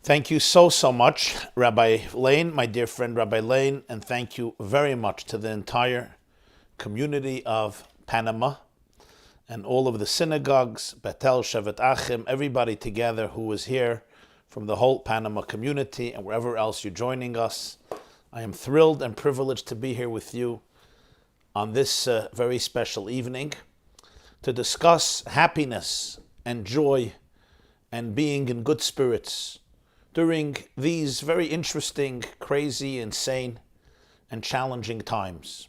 Thank you so much, Rabbi Lane, my dear friend Rabbi Lane, and thank you very much to the entire community of Panama and all of the synagogues, Betel, Shevet Achim, everybody together who was here from the whole Panama community and wherever else you're joining us. I am thrilled and privileged to be here with you on this very special evening to discuss happiness and joy and being in good spirits during these very interesting, crazy, insane, and challenging times.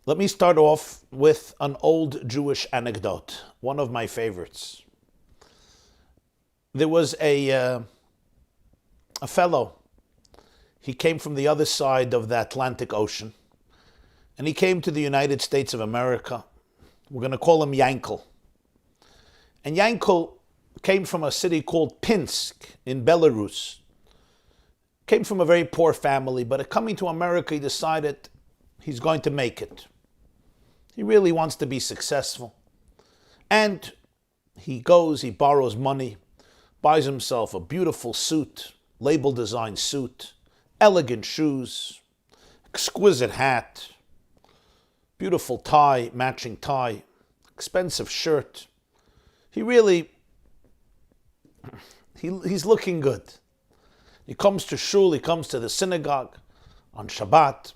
Let me start off with an old Jewish anecdote, one of my favorites. There was a fellow. He came from the other side of the Atlantic Ocean, and he came to the United States of America. We're going to call him Yankel. And Yankel came from a city called Pinsk in Belarus. Came from a very poor family, but coming to America, he decided he's going to make it. He really wants to be successful. And he goes, he borrows money, buys himself a beautiful suit, label design suit, elegant shoes, exquisite hat, beautiful tie, matching tie, expensive shirt. He's looking good. He comes to shul, he comes to the synagogue on Shabbat,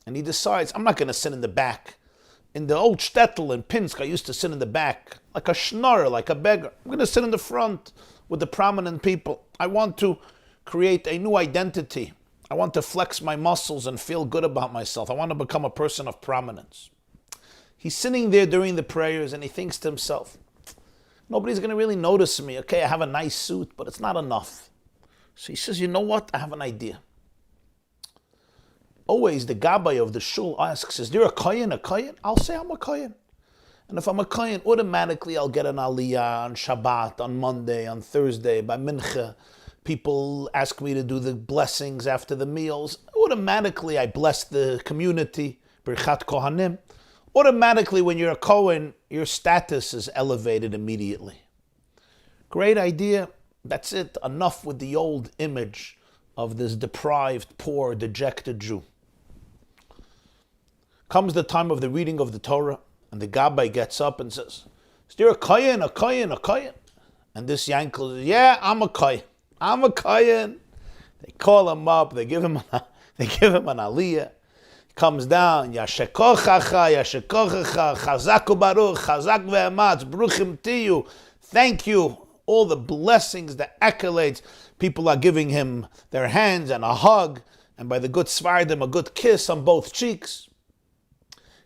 and he decides, I'm not going to sit in the back. In the old shtetl in Pinsk, I used to sit in the back, like a schnorrer, like a beggar. I'm going to sit in the front with the prominent people. I want to create a new identity. I want to flex my muscles and feel good about myself. I want to become a person of prominence. He's sitting there during the prayers and he thinks to himself, nobody's going to really notice me. Okay, I have a nice suit, but it's not enough. So he says, you know what? I have an idea. Always the gabbai of the shul asks, is there a cayenne? A cayenne? I'll say I'm a cayenne. And if I'm a cayenne, automatically I'll get an aliyah on Shabbat, on Monday, on Thursday, by mincha. People ask me to do the blessings after the meals. Automatically I bless the community. Birchat Kohanim. Automatically, when you're a Kohen, your status is elevated immediately. Great idea. That's it. Enough with the old image of this deprived, poor, dejected Jew. Comes the time of the reading of the Torah, and the gabbai gets up and says, is there a cayenne, a cayenne, a cayenne? And this Yankel says, yeah, I'm a cayenne. I'm a cayenne. They call him up. They give him an aliyah. Comes down, Yashekochacha, Yashekochacha, Chazak u'baruch, Chazak ve'ematz, Bruchim tiyu. Thank you. All the blessings, the accolades. People are giving him their hands and a hug, and by the good Svardim, a good kiss on both cheeks.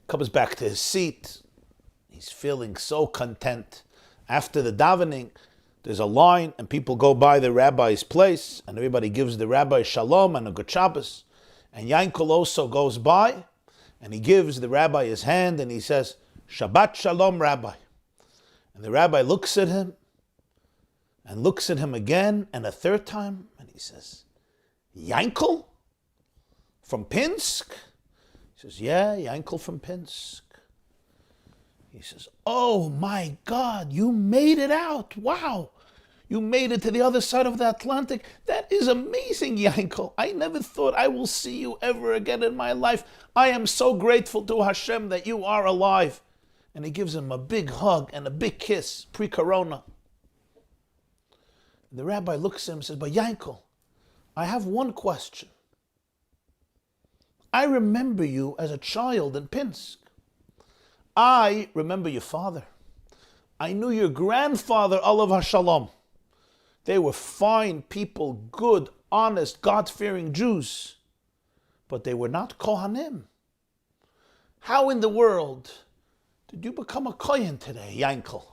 Comes back to his seat. He's feeling so content. After the davening, there's a line, and people go by the rabbi's place, and everybody gives the rabbi shalom and a good Shabbos. And Yankel also goes by, and he gives the rabbi his hand, and he says, Shabbat Shalom, Rabbi. And the rabbi looks at him, and looks at him again, and a third time, and he says, Yankel? From Pinsk? He says, yeah, Yankel from Pinsk. He says, oh my God, you made it out. Wow. You made it to the other side of the Atlantic. That is amazing, Yankel. I never thought I will see you ever again in my life. I am so grateful to Hashem that you are alive. And he gives him a big hug and a big kiss, pre-corona. The rabbi looks at him and says, but Yankel, I have one question. I remember you as a child in Pinsk. I remember your father. I knew your grandfather, Olav HaShalom. They were fine people, good, honest, God-fearing Jews. But they were not Kohanim. How in the world did you become a Kohen today, Yankel?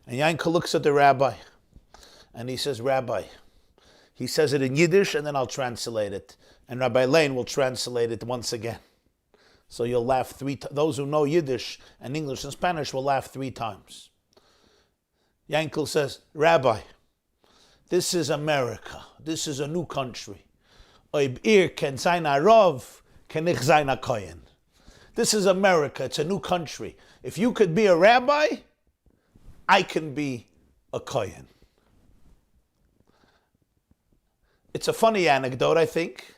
And Yankel looks at the rabbi, and he says, Rabbi, he says it in Yiddish, and then I'll translate it. And Rabbi Lane will translate it once again. So you'll laugh three times. Those who know Yiddish and English and Spanish will laugh 3 times. Yankel says, Rabbi, this is America. This is a new country. Ob ken sein a Rav, ken ich sein a Kohen. This is America. It's a new country. If you could be a rabbi, I can be a cayenne. It's a funny anecdote, I think,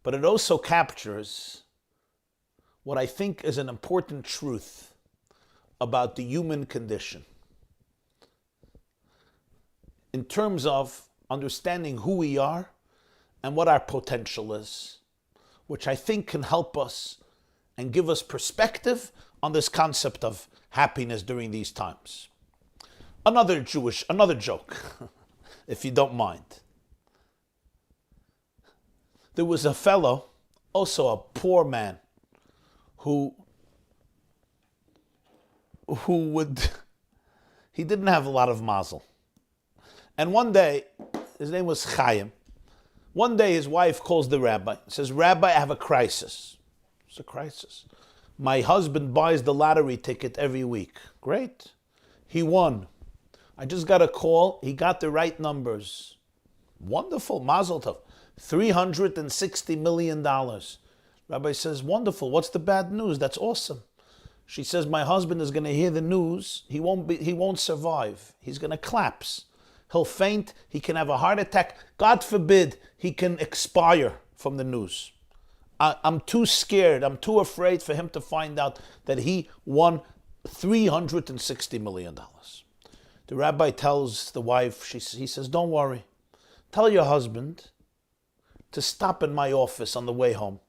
but it also captures what I think is an important truth about the human condition in terms of understanding who we are and what our potential is, which I think can help us and give us perspective on this concept of happiness during these times. Another joke, if you don't mind. There was a fellow, also a poor man, who he didn't have a lot of mazel. And one day, his name was Chaim. One day his wife calls the rabbi and says, "Rabbi, I have a crisis." It's a crisis. "My husband buys the lottery ticket every week." Great. He won. "I just got a call. He got the right numbers." Wonderful. Mazel tov. $360 million. Rabbi says, "Wonderful. What's the bad news?" "That's awesome." She says, "My husband is going to hear the news. He won't survive. He's going to collapse. He'll faint. He can have a heart attack. God forbid he can expire from the news. I'm too scared. I'm too afraid for him to find out that he won $360 million. The rabbi tells the wife, he says, "Don't worry. Tell your husband to stop in my office on the way home,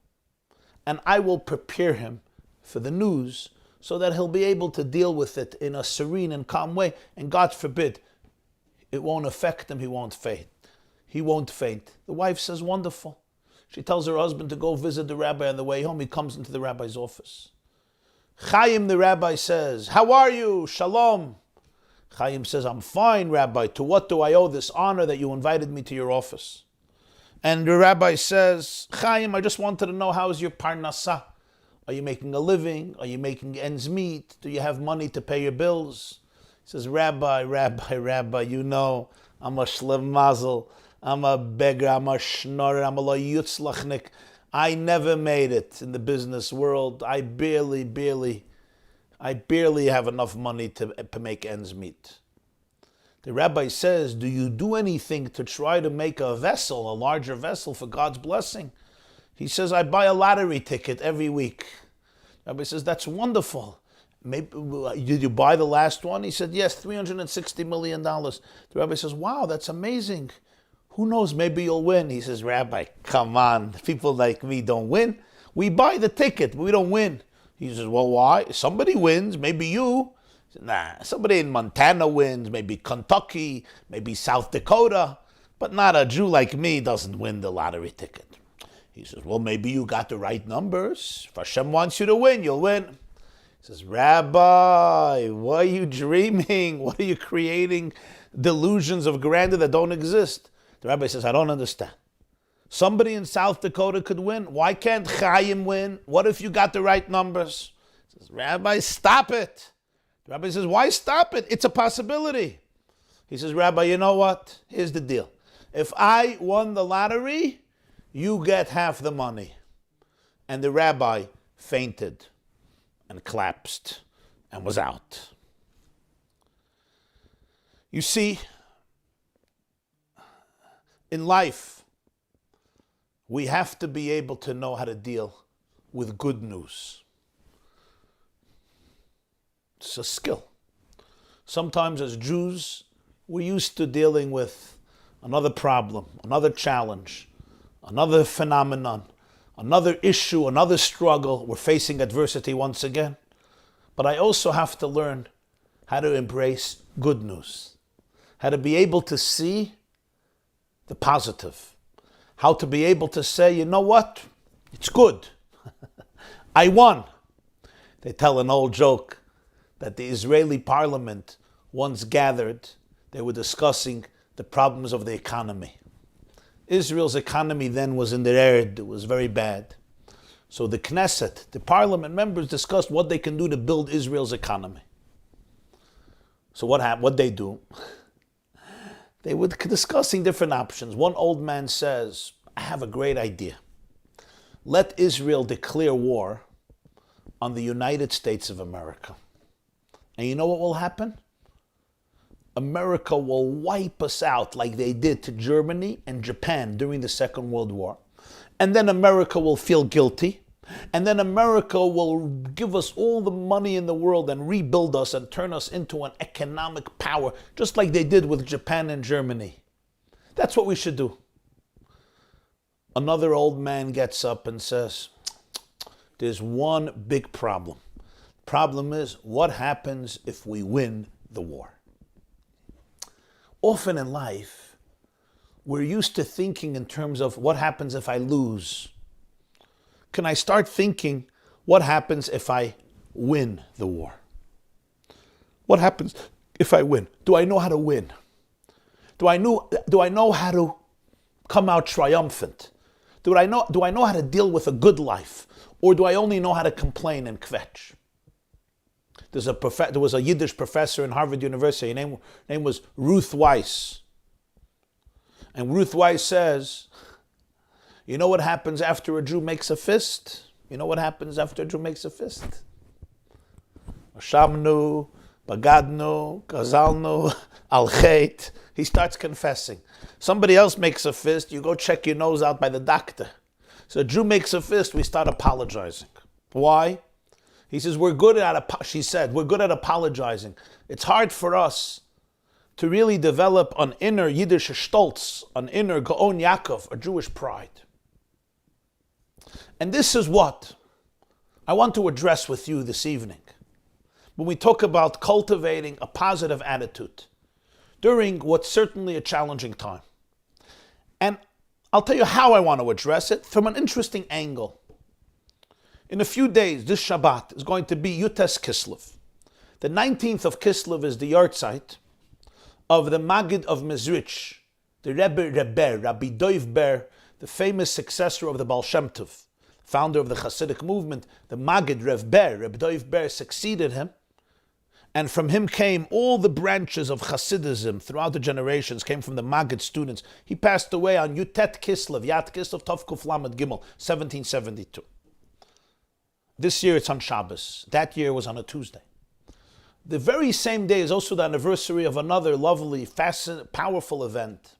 and I will prepare him for the news so that he'll be able to deal with it in a serene and calm way, and God forbid, it won't affect him, he won't faint. He won't faint." The wife says, "Wonderful." She tells her husband to go visit the rabbi on the way home. He comes into the rabbi's office. Chaim, the rabbi, says, "How are you? Shalom." Chaim says, "I'm fine, Rabbi. To what do I owe this honor that you invited me to your office?" And the rabbi says, "Chaim, I just wanted to know, how's your parnasa? Are you making a living? Are you making ends meet? Do you have money to pay your bills?" He says, Rabbi, you know, I'm a shlem mazel. I'm a beggar, I'm a schnorrer, I'm a lo yutzlachnik. I never made it in the business world. I barely have enough money to make ends meet. The rabbi says, "Do you do anything to try to make a larger vessel for God's blessing?" He says, "I buy a lottery ticket every week." The rabbi says, "That's wonderful. Maybe, did you buy the last one?" He said, "Yes, $360 million. The rabbi says, "Wow, that's amazing. Who knows, maybe you'll win." He says, "Rabbi, come on. People like me don't win. We buy the ticket, but we don't win." He says, "Well, why? Somebody wins, maybe you." He said, "Nah, somebody in Montana wins, maybe Kentucky, maybe South Dakota, but not a Jew like me doesn't win the lottery ticket." He says, "Well, maybe you got the right numbers. If Hashem wants you to win, you'll win." He says, "Rabbi, what are you dreaming? What are you creating delusions of grandeur that don't exist?" The rabbi says, "I don't understand. Somebody in South Dakota could win. Why can't Chaim win? What if you got the right numbers?" He says, "Rabbi, stop it." The rabbi says, "Why stop it? It's a possibility." He says, "Rabbi, you know what? Here's the deal. If I won the lottery, you get half the money." And the rabbi fainted and collapsed and was out. You see, in life, we have to be able to know how to deal with good news. It's a skill. Sometimes as Jews, we're used to dealing with another problem, another challenge, another phenomenon, another issue, another struggle. We're facing adversity once again. But I also have to learn how to embrace good news, how to be able to see the positive, how to be able to say, you know what, it's good. I won. They tell an old joke that the Israeli parliament once gathered. They were discussing the problems of the economy. Israel's economy then was in the erd. It was very bad. So the Knesset, the parliament members, discussed what they can do to build Israel's economy. So what they do? They were discussing different options. One old man says, "I have a great idea. Let Israel declare war on the United States of America. And you know what will happen? America will wipe us out like they did to Germany and Japan during the Second World War. And then America will feel guilty. And then America will give us all the money in the world and rebuild us and turn us into an economic power, just like they did with Japan and Germany. That's what we should do. Another old man gets up and says, there's one big problem. The problem is, what happens if we win the war? Often in life, we're used to thinking in terms of what happens if I lose. Can I start thinking, what happens if I win the war? What happens if I win? Do I know how to win? Do I know how to come out triumphant? Do I know how to deal with a good life? Or do I only know how to complain and kvetch? There was a Yiddish professor in Harvard University. Her name was Ruth Weiss. And Ruth Weiss says, you know what happens after a Jew makes a fist? You know what happens after a Jew makes a fist? Shamnu, Bagadnu, Gazalnu, Al-Chet. He starts confessing. Somebody else makes a fist, you go check your nose out by the doctor. So a Jew makes a fist, we start apologizing. Why? He says, we're good at apologizing. It's hard for us to really develop an inner Yiddish stolz, an inner Gaon Yaakov, a Jewish pride. And this is what I want to address with you this evening. When we talk about cultivating a positive attitude during what's certainly a challenging time. And I'll tell you how I want to address it from an interesting angle. In a few days, this Shabbat is going to be Yutes Kislev. The 19th of Kislev is the yahrzeit of the Maggid of Mezrich, the Rabbi Doiv Ber, the famous successor of the Baal Shem Tov, founder of the Hasidic movement. The Maggid Rabbi Doiv Ber succeeded him, and from him came all the branches of Hasidism throughout the generations, came from the Maggid students. He passed away on Yutet Kislev, Yat Kislev Tov Kuf Lamed Gimel, 1772. This year it's on Shabbos. That year was on a Tuesday. The very same day is also the anniversary of another lovely, powerful event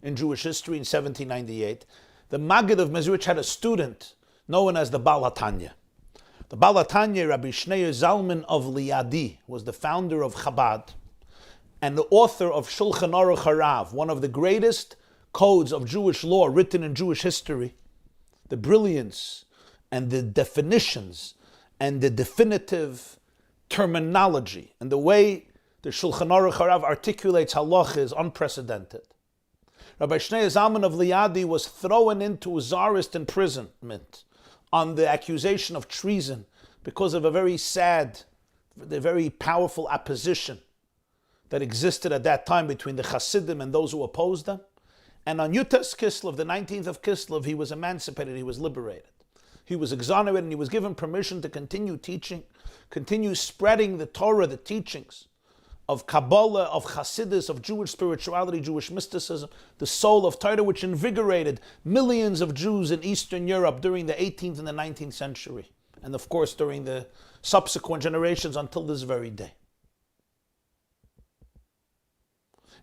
in Jewish history in 1798. The Maggid of Mezrich had a student known as the Baal HaTanya. The Baal HaTanya, Rabbi Shneur Zalman of Liadi, was the founder of Chabad and the author of Shulchan Aruch Harav, one of the greatest codes of Jewish law written in Jewish history. The brilliance and the definitions and the definitive terminology and the way the Shulchan Aruch Harav articulates halach is unprecedented. Rabbi Shneur Zalman of Liadi was thrown into Tsarist imprisonment on the accusation of treason because of a very sad, the very powerful opposition that existed at that time between the Hasidim and those who opposed them. And on Yutes Kislev, the 19th of Kislev, he was emancipated, he was liberated. He was exonerated and he was given permission to continue teaching, continue spreading the Torah, the teachings of Kabbalah, of Hasidus, of Jewish spirituality, Jewish mysticism, the soul of Torah, which invigorated millions of Jews in Eastern Europe during the 18th and the 19th century, and of course during the subsequent generations until this very day.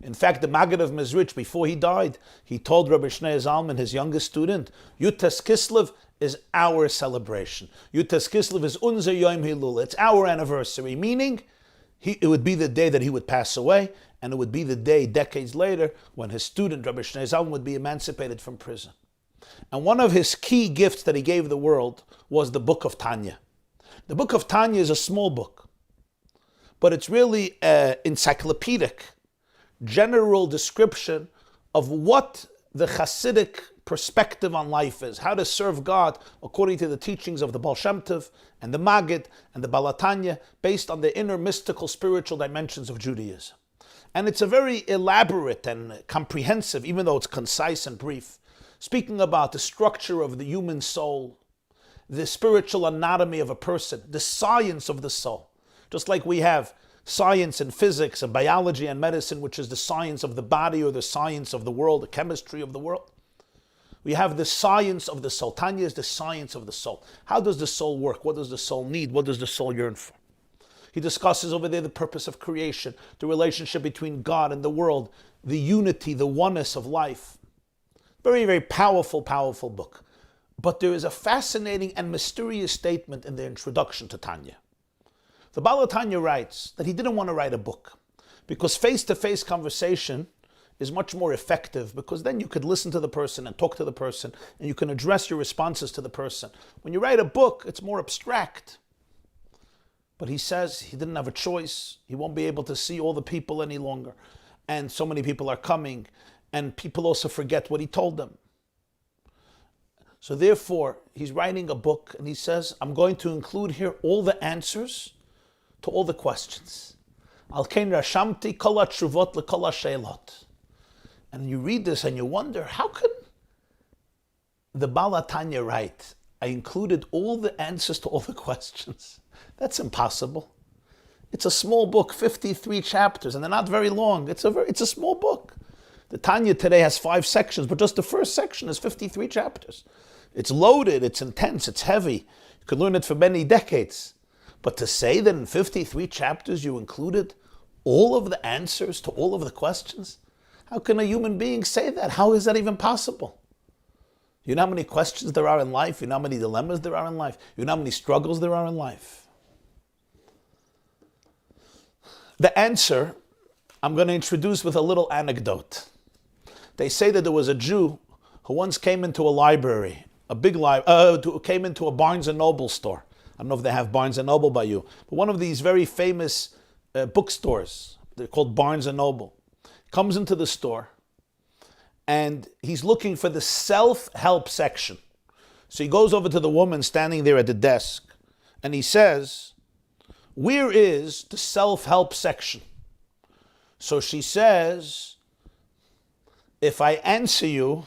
In fact, the Maggid of Mezrich, before he died, he told Rabbi Shneur Zalman, his youngest student, Yutes Kislev is our celebration. Yutes Kislev is unser Yom Hilul. It's our anniversary, meaning it would be the day that he would pass away, and it would be the day, decades later, when his student, Rabbi Shneur Zalman, would be emancipated from prison. And one of his key gifts that he gave the world was the book of Tanya. The book of Tanya is a small book, but it's really encyclopedic, general description of what the Hasidic perspective on life is, how to serve God according to the teachings of the Baal Shem Tov and the Maggid and the Baal HaTanya, based on the inner mystical spiritual dimensions of Judaism. And it's a very elaborate and comprehensive, even though it's concise and brief, speaking about the structure of the human soul, the spiritual anatomy of a person, the science of the soul. Just like we have science and physics and biology and medicine, which is the science of the body or the science of the world, the chemistry of the world. We have the science of the soul. Tanya is the science of the soul. How does the soul work? What does the soul need? What does the soul yearn for? He discusses over there the purpose of creation, the relationship between God and the world, the unity, the oneness of life. Very, very powerful, powerful book. But there is a fascinating and mysterious statement in the introduction to Tanya. The Baal Tanya writes that he didn't want to write a book because face-to-face conversation is much more effective, because then you could listen to the person and talk to the person and you can address your responses to the person. When you write a book, it's more abstract. But he says he didn't have a choice. He won't be able to see all the people any longer. And so many people are coming, and people also forget what he told them. So therefore, he's writing a book, and he says, I'm going to include here all the answers to all the questions. Al kein rashamti kol hatshuvot lekol hasheilot. And you read this and you wonder, how could the Baal Tanya write, I included all the answers to all the questions? That's impossible. It's a small book, 53 chapters, and they're not very long. It's a small book. The Tanya today has 5 sections, but just the first section is 53 chapters. It's loaded, it's intense, it's heavy. You could learn it for many decades. But to say that in 53 chapters you included all of the answers to all of the questions, how can a human being say that? How is that even possible? You know how many questions there are in life? You know how many dilemmas there are in life? You know how many struggles there are in life? The answer I'm going to introduce with a little anecdote. They say that there was a Jew who once came into a library, a big library, came into a Barnes and Noble store. I don't know if they have Barnes and Noble by you, but one of these very famous bookstores. They're called Barnes and Noble. Comes into the store, and he's looking for the self-help section. So he goes over to the woman standing there at the desk, and he says, where is the self-help section? So she says, if I answer you,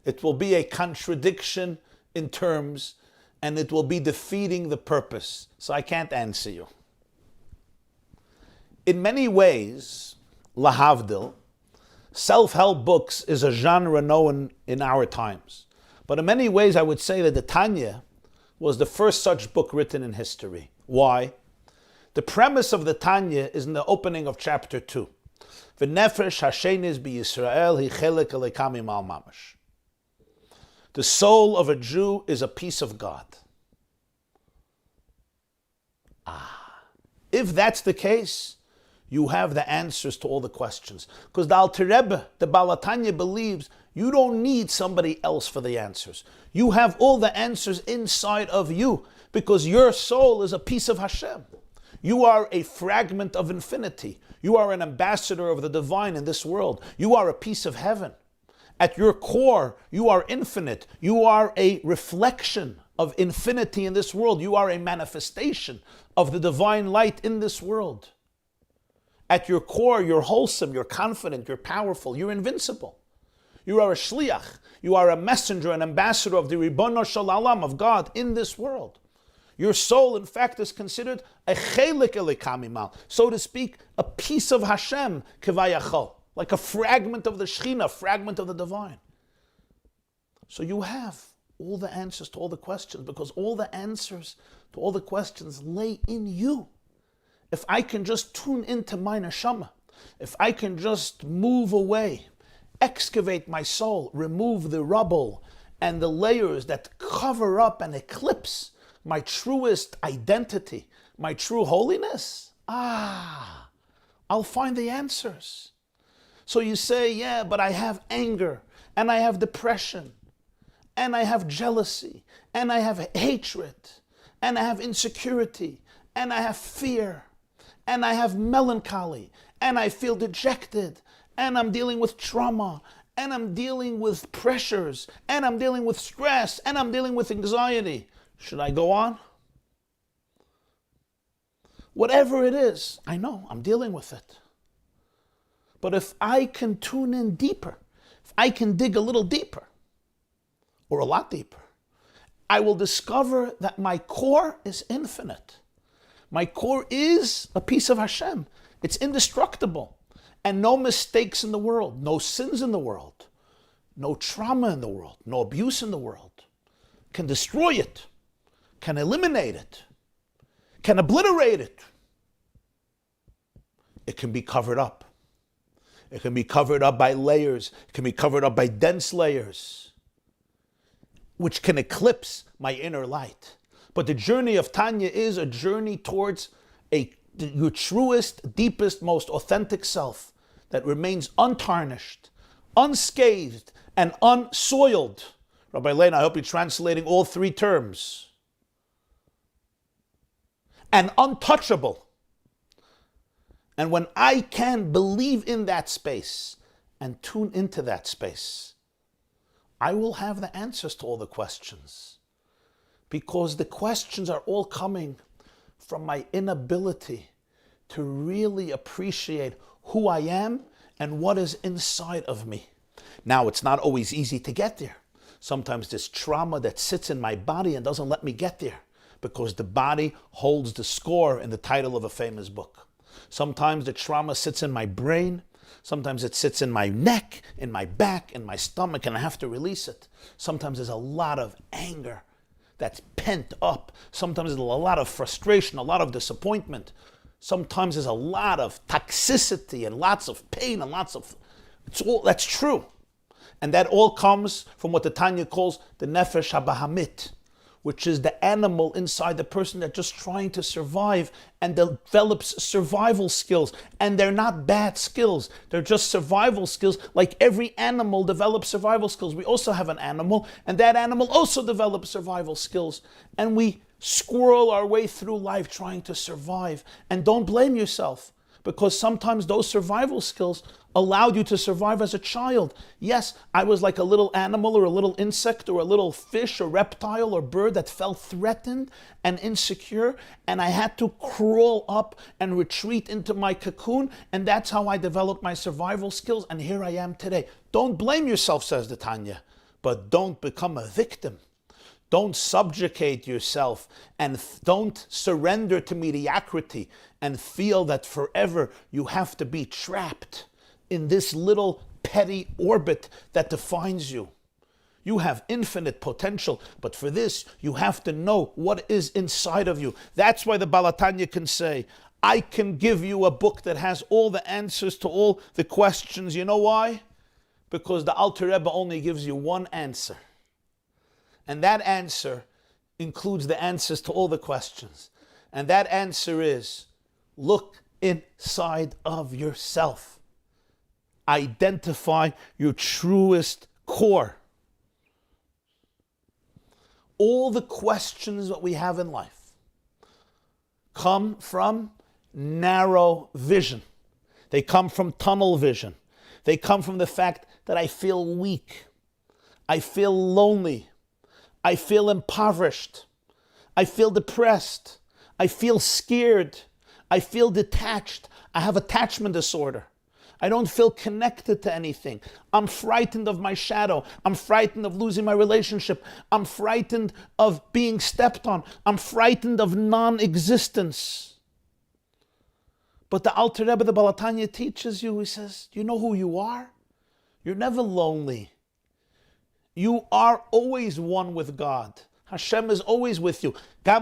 it will be a contradiction in terms, and it will be defeating the purpose. So I can't answer you. In many ways, lahavdil, self-help books is a genre known in our times. But in many ways, I would say that the Tanya was the first such book written in history. Why? The premise of the Tanya is in the opening of chapter 2. V'nefesh hashenis b'Yisrael hi chelek elekam imal mamash. The soul of a Jew is a piece of God. If that's the case, you have the answers to all the questions. Because the Alter Rebbe, the Baal Tanya, believes you don't need somebody else for the answers. You have all the answers inside of you, because your soul is a piece of Hashem. You are a fragment of infinity. You are an ambassador of the divine in this world. You are a piece of heaven. At your core, you are infinite. You are a reflection of infinity in this world. You are a manifestation of the divine light in this world. At your core, you're wholesome, you're confident, you're powerful, you're invincible. You are a shliach, you are a messenger, an ambassador of the Ribbono Shel Olam, of God in this world. Your soul, in fact, is considered a chelik elikam imal, so to speak, a piece of Hashem, kevayachol, like a fragment of the Shekhinah, a fragment of the divine. So you have all the answers to all the questions, because all the answers to all the questions lay in you. If I can just tune into my neshama, if I can just move away, excavate my soul, remove the rubble and the layers that cover up and eclipse my truest identity, my true holiness, I'll find the answers. So you say, yeah, but I have anger, and I have depression, and I have jealousy, and I have hatred, and I have insecurity, and I have fear, and I have melancholy, and I feel dejected, and I'm dealing with trauma, and I'm dealing with pressures, and I'm dealing with stress, and I'm dealing with anxiety. Should I go on? Whatever it is, I know I'm dealing with it. But if I can tune in deeper, if I can dig a little deeper, or a lot deeper, I will discover that my core is infinite. My core is a piece of Hashem. It's indestructible. And no mistakes in the world, no sins in the world, no trauma in the world, no abuse in the world can destroy it, can eliminate it, can obliterate it. It can be covered up. It can be covered up by layers. It can be covered up by dense layers, which can eclipse my inner light. But the journey of Tanya is a journey towards your truest, deepest, most authentic self that remains untarnished, unscathed, and unsoiled. Rabbi Lena, I hope you're translating all three terms. And untouchable. And when I can believe in that space and tune into that space, I will have the answers to all the questions. Because the questions are all coming from my inability to really appreciate who I am and what is inside of me. Now, it's not always easy to get there. Sometimes there's trauma that sits in my body and doesn't let me get there because the body holds the score in the title of a famous book. Sometimes the trauma sits in my brain. Sometimes it sits in my neck, in my back, in my stomach, and I have to release it. Sometimes there's a lot of anger that's pent up. Sometimes there's a lot of frustration, a lot of disappointment. Sometimes there's a lot of toxicity and lots of pain and that's true. And that all comes from what the Tanya calls the nefesh habahamit, which is the animal inside the person that's just trying to survive and develops survival skills. And they're not bad skills. They're just survival skills. Like every animal develops survival skills. We also have an animal, and that animal also develops survival skills. And we squirrel our way through life trying to survive. And don't blame yourself, because sometimes those survival skills allowed you to survive as a child. Yes, I was like a little animal or a little insect or a little fish or reptile or bird that felt threatened and insecure, and I had to crawl up and retreat into my cocoon, and that's how I developed my survival skills, and here I am today. Don't blame yourself, says the Tanya, but don't become a victim. Don't subjugate yourself and don't surrender to mediocrity and feel that forever you have to be trapped in this little petty orbit that defines you. You have infinite potential, but for this, you have to know what is inside of you. That's why the Baal HaTanya can say, I can give you a book that has all the answers to all the questions. You know why? Because the Alter Rebbe only gives you one answer. And that answer includes the answers to all the questions. And that answer is, look inside of yourself. Identify your truest core. All the questions that we have in life come from narrow vision. They come from tunnel vision. They come from the fact that I feel weak. I feel lonely. I feel impoverished. I feel depressed. I feel scared. I feel detached. I have attachment disorder. I don't feel connected to anything. I'm frightened of my shadow. I'm frightened of losing my relationship. I'm frightened of being stepped on. I'm frightened of non-existence. But the Alter Rebbe, the Baal HaTanya, teaches you, he says, you know who you are? You're never lonely. You are always one with God. Hashem is always with you. As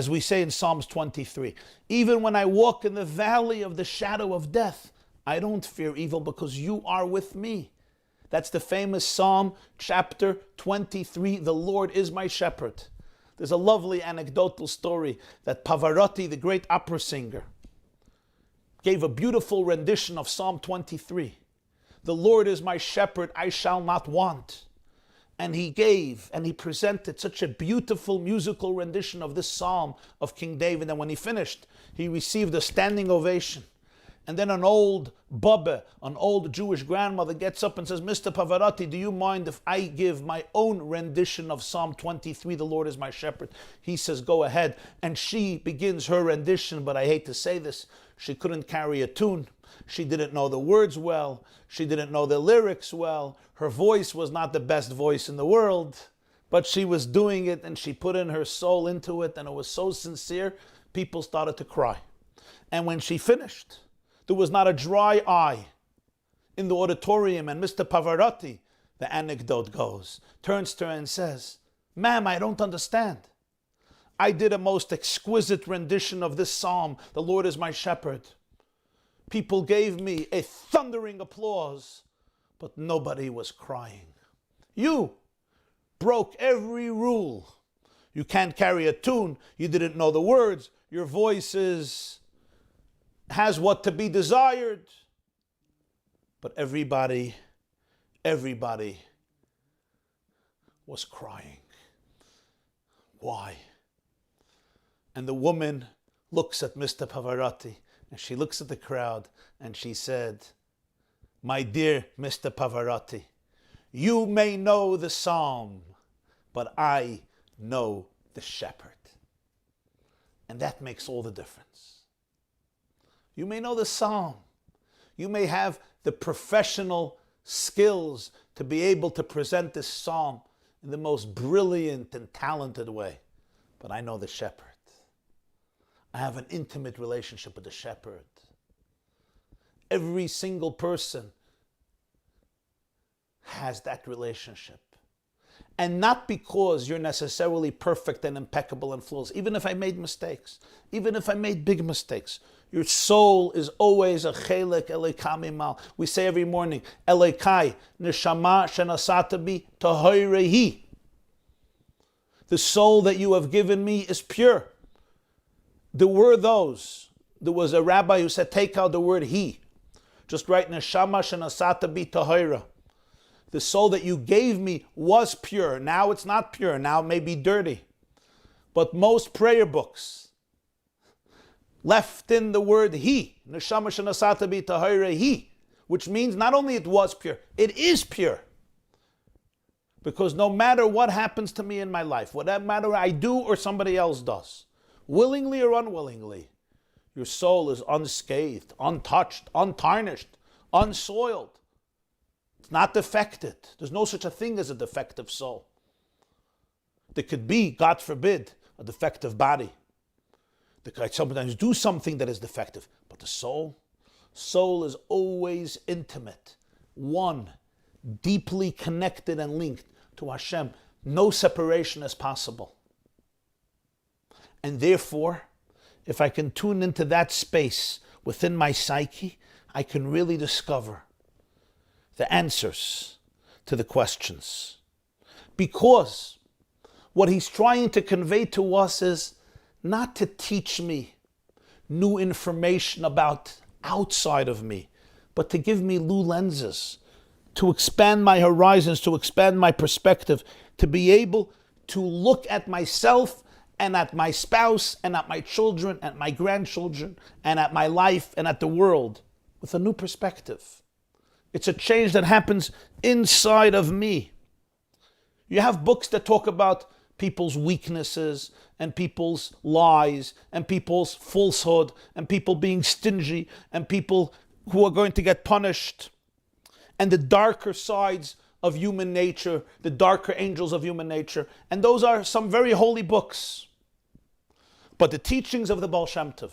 we say in Psalms 23. Even when I walk in the valley of the shadow of death, I don't fear evil because you are with me. That's the famous Psalm chapter 23. The Lord is my shepherd. There's a lovely anecdotal story that Pavarotti, the great opera singer, gave a beautiful rendition of Psalm 23. The Lord is my shepherd, I shall not want. And he gave and he presented such a beautiful musical rendition of this psalm of King David. And when he finished, he received a standing ovation. And then an old Bubba, an old Jewish grandmother, gets up and says, Mr. Pavarotti, do you mind if I give my own rendition of Psalm 23, the Lord is my shepherd? He says, go ahead. And she begins her rendition, but I hate to say this, she couldn't carry a tune. She didn't know the words well. She didn't know the lyrics well. Her voice was not the best voice in the world, but she was doing it and she put in her soul into it, and it was so sincere, people started to cry. And when she finished, there was not a dry eye in the auditorium, and Mr. Pavarotti, the anecdote goes, turns to her and says, Ma'am, I don't understand. I did a most exquisite rendition of this psalm, the Lord is my shepherd. People gave me a thundering applause, but nobody was crying. You broke every rule. You can't carry a tune. You didn't know the words. Your voice has what to be desired. But everybody was crying. Why? And the woman looks at Mr. Pavarotti, and she looks at the crowd, and she said, my dear Mr. Pavarotti, you may know the psalm, but I know the shepherd. And that makes all the difference. You may know the psalm. You may have the professional skills to be able to present this psalm in the most brilliant and talented way. But I know the shepherd. I have an intimate relationship with the shepherd. Every single person has that relationship. And not because you're necessarily perfect and impeccable and flawless. Even if I made mistakes, even if I made big mistakes, your soul is always a chelek Elokai mimal. We say every morning, Elokai, neshama shenasata bi tahorehi. The soul that you have given me is pure. There were those. There was a rabbi who said, take out the word he. Just write neshama shenasata bi tahora. The soul that you gave me was pure. Now it's not pure. Now it may be dirty. But most prayer books left in the word he, neshama shenasata bi tahora he, which means not only it was pure, it is pure. Because no matter what happens to me in my life, whatever matter I do or somebody else does, willingly or unwillingly, your soul is unscathed, untouched, untarnished, unsoiled. It's not defected. There's no such a thing as a defective soul. There could be, God forbid, a defective body. They could sometimes do something that is defective. But the soul is always intimate, one, deeply connected and linked to Hashem. No separation is possible. And therefore, if I can tune into that space within my psyche, I can really discover the answers to the questions. Because what he's trying to convey to us is not to teach me new information about outside of me, but to give me new lenses, to expand my horizons, to expand my perspective, to be able to look at myself and at my spouse and at my children and my grandchildren and at my life and at the world with a new perspective. It's a change that happens inside of me. You have books that talk about people's weaknesses and people's lies and people's falsehood and people being stingy and people who are going to get punished and the darker sides of human nature, the darker angels of human nature. And those are some very holy books. But the teachings of the Baal Shem Tov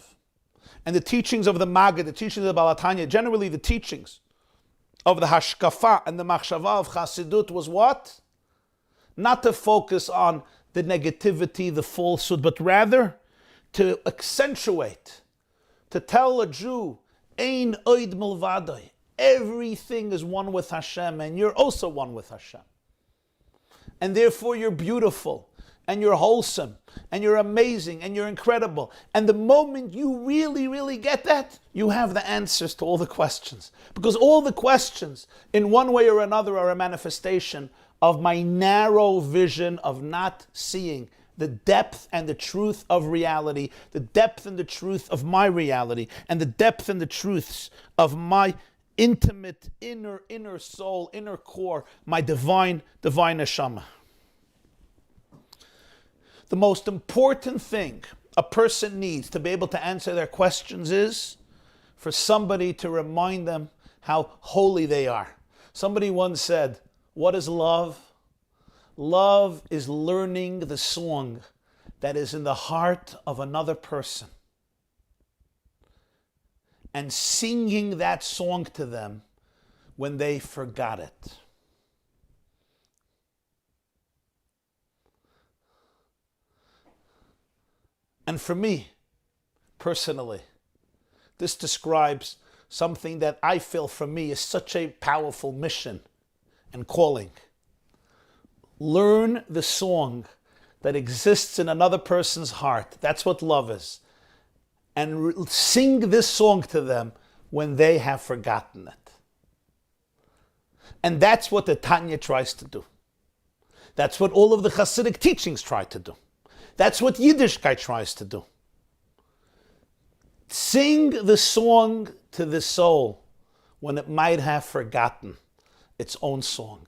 and the teachings of the Maggid, the teachings of the Baal HaTanya, generally the teachings of the Hashkafa and the Machshava of Chassidut was what? Not to focus on the negativity, the falsehood, but rather to accentuate, to tell a Jew, Ein oid milvadai, everything is one with Hashem, and you're also one with Hashem. And therefore you're beautiful, and you're wholesome, and you're amazing, and you're incredible. And the moment you really, really get that, you have the answers to all the questions. Because all the questions, in one way or another, are a manifestation of my narrow vision of not seeing the depth and the truth of reality, the depth and the truth of my reality, and the depth and the truths of my intimate, inner soul, inner core, my divine neshama. The most important thing a person needs to be able to answer their questions is for somebody to remind them how holy they are. Somebody once said, what is love? Love is learning the song that is in the heart of another person and singing that song to them when they forgot it. And for me, personally, this describes something that I feel for me is such a powerful mission and calling. Learn the song that exists in another person's heart. That's what love is. And sing this song to them when they have forgotten it. And that's what the Tanya tries to do. That's what all of the Hasidic teachings try to do. That's what Yiddishkeit tries to do. Sing the song to the soul when it might have forgotten its own song.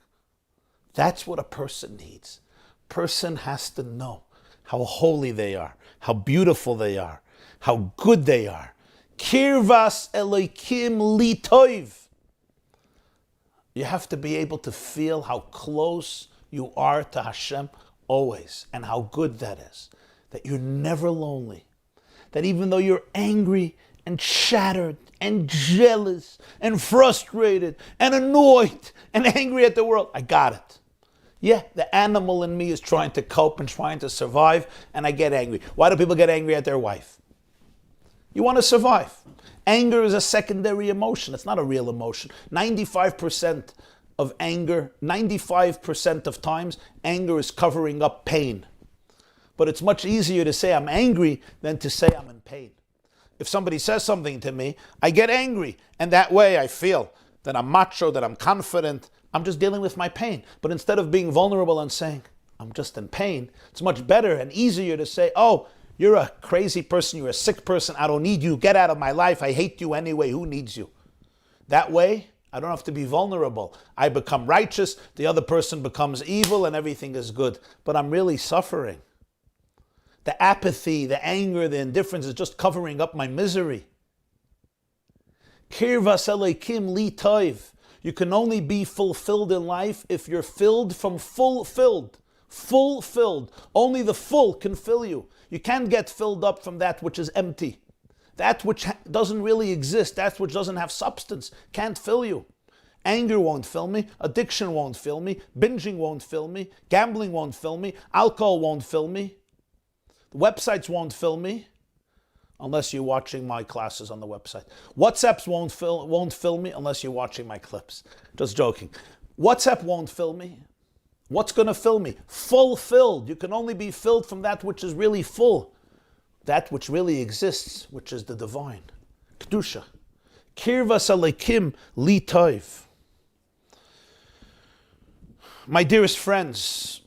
That's what a person needs. A person has to know how holy they are, how beautiful they are, how good they are. Kirvas Elokim li toiv. You have to be able to feel how close you are to Hashem always, and how good that is. That you're never lonely. That even though you're angry and shattered and jealous and frustrated and annoyed and angry at the world, I got it. Yeah, the animal in me is trying to cope and trying to survive, and I get angry. Why do people get angry at their wife? You want to survive. Anger is a secondary emotion. It's not a real emotion. 95% of anger, 95% of times, anger is covering up pain. But it's much easier to say I'm angry than to say I'm in pain. If somebody says something to me, I get angry. And that way I feel that I'm macho, that I'm confident. I'm just dealing with my pain. But instead of being vulnerable and saying, I'm just in pain, it's much better and easier to say, oh, you're a crazy person, you're a sick person, I don't need you, get out of my life, I hate you anyway, who needs you? That way, I don't have to be vulnerable. I become righteous, the other person becomes evil, and everything is good. But I'm really suffering. The apathy, the anger, the indifference is just covering up my misery. Kirvas Elokim li toiv. You can only be fulfilled in life if you're filled from fulfilled. Fulfilled. Only the full can fill you. You can't get filled up from that which is empty. That which doesn't really exist, that which doesn't have substance, can't fill you. Anger won't fill me, addiction won't fill me, binging won't fill me, gambling won't fill me, alcohol won't fill me, websites won't fill me, unless you're watching my classes on the website. WhatsApps won't fill me unless you're watching my clips. Just joking. WhatsApp won't fill me. What's going to fill me? Fulfilled. You can only be filled from that which is really full. That which really exists, which is the divine. Kedusha. Kirvas Elokim li toiv. My dearest friends,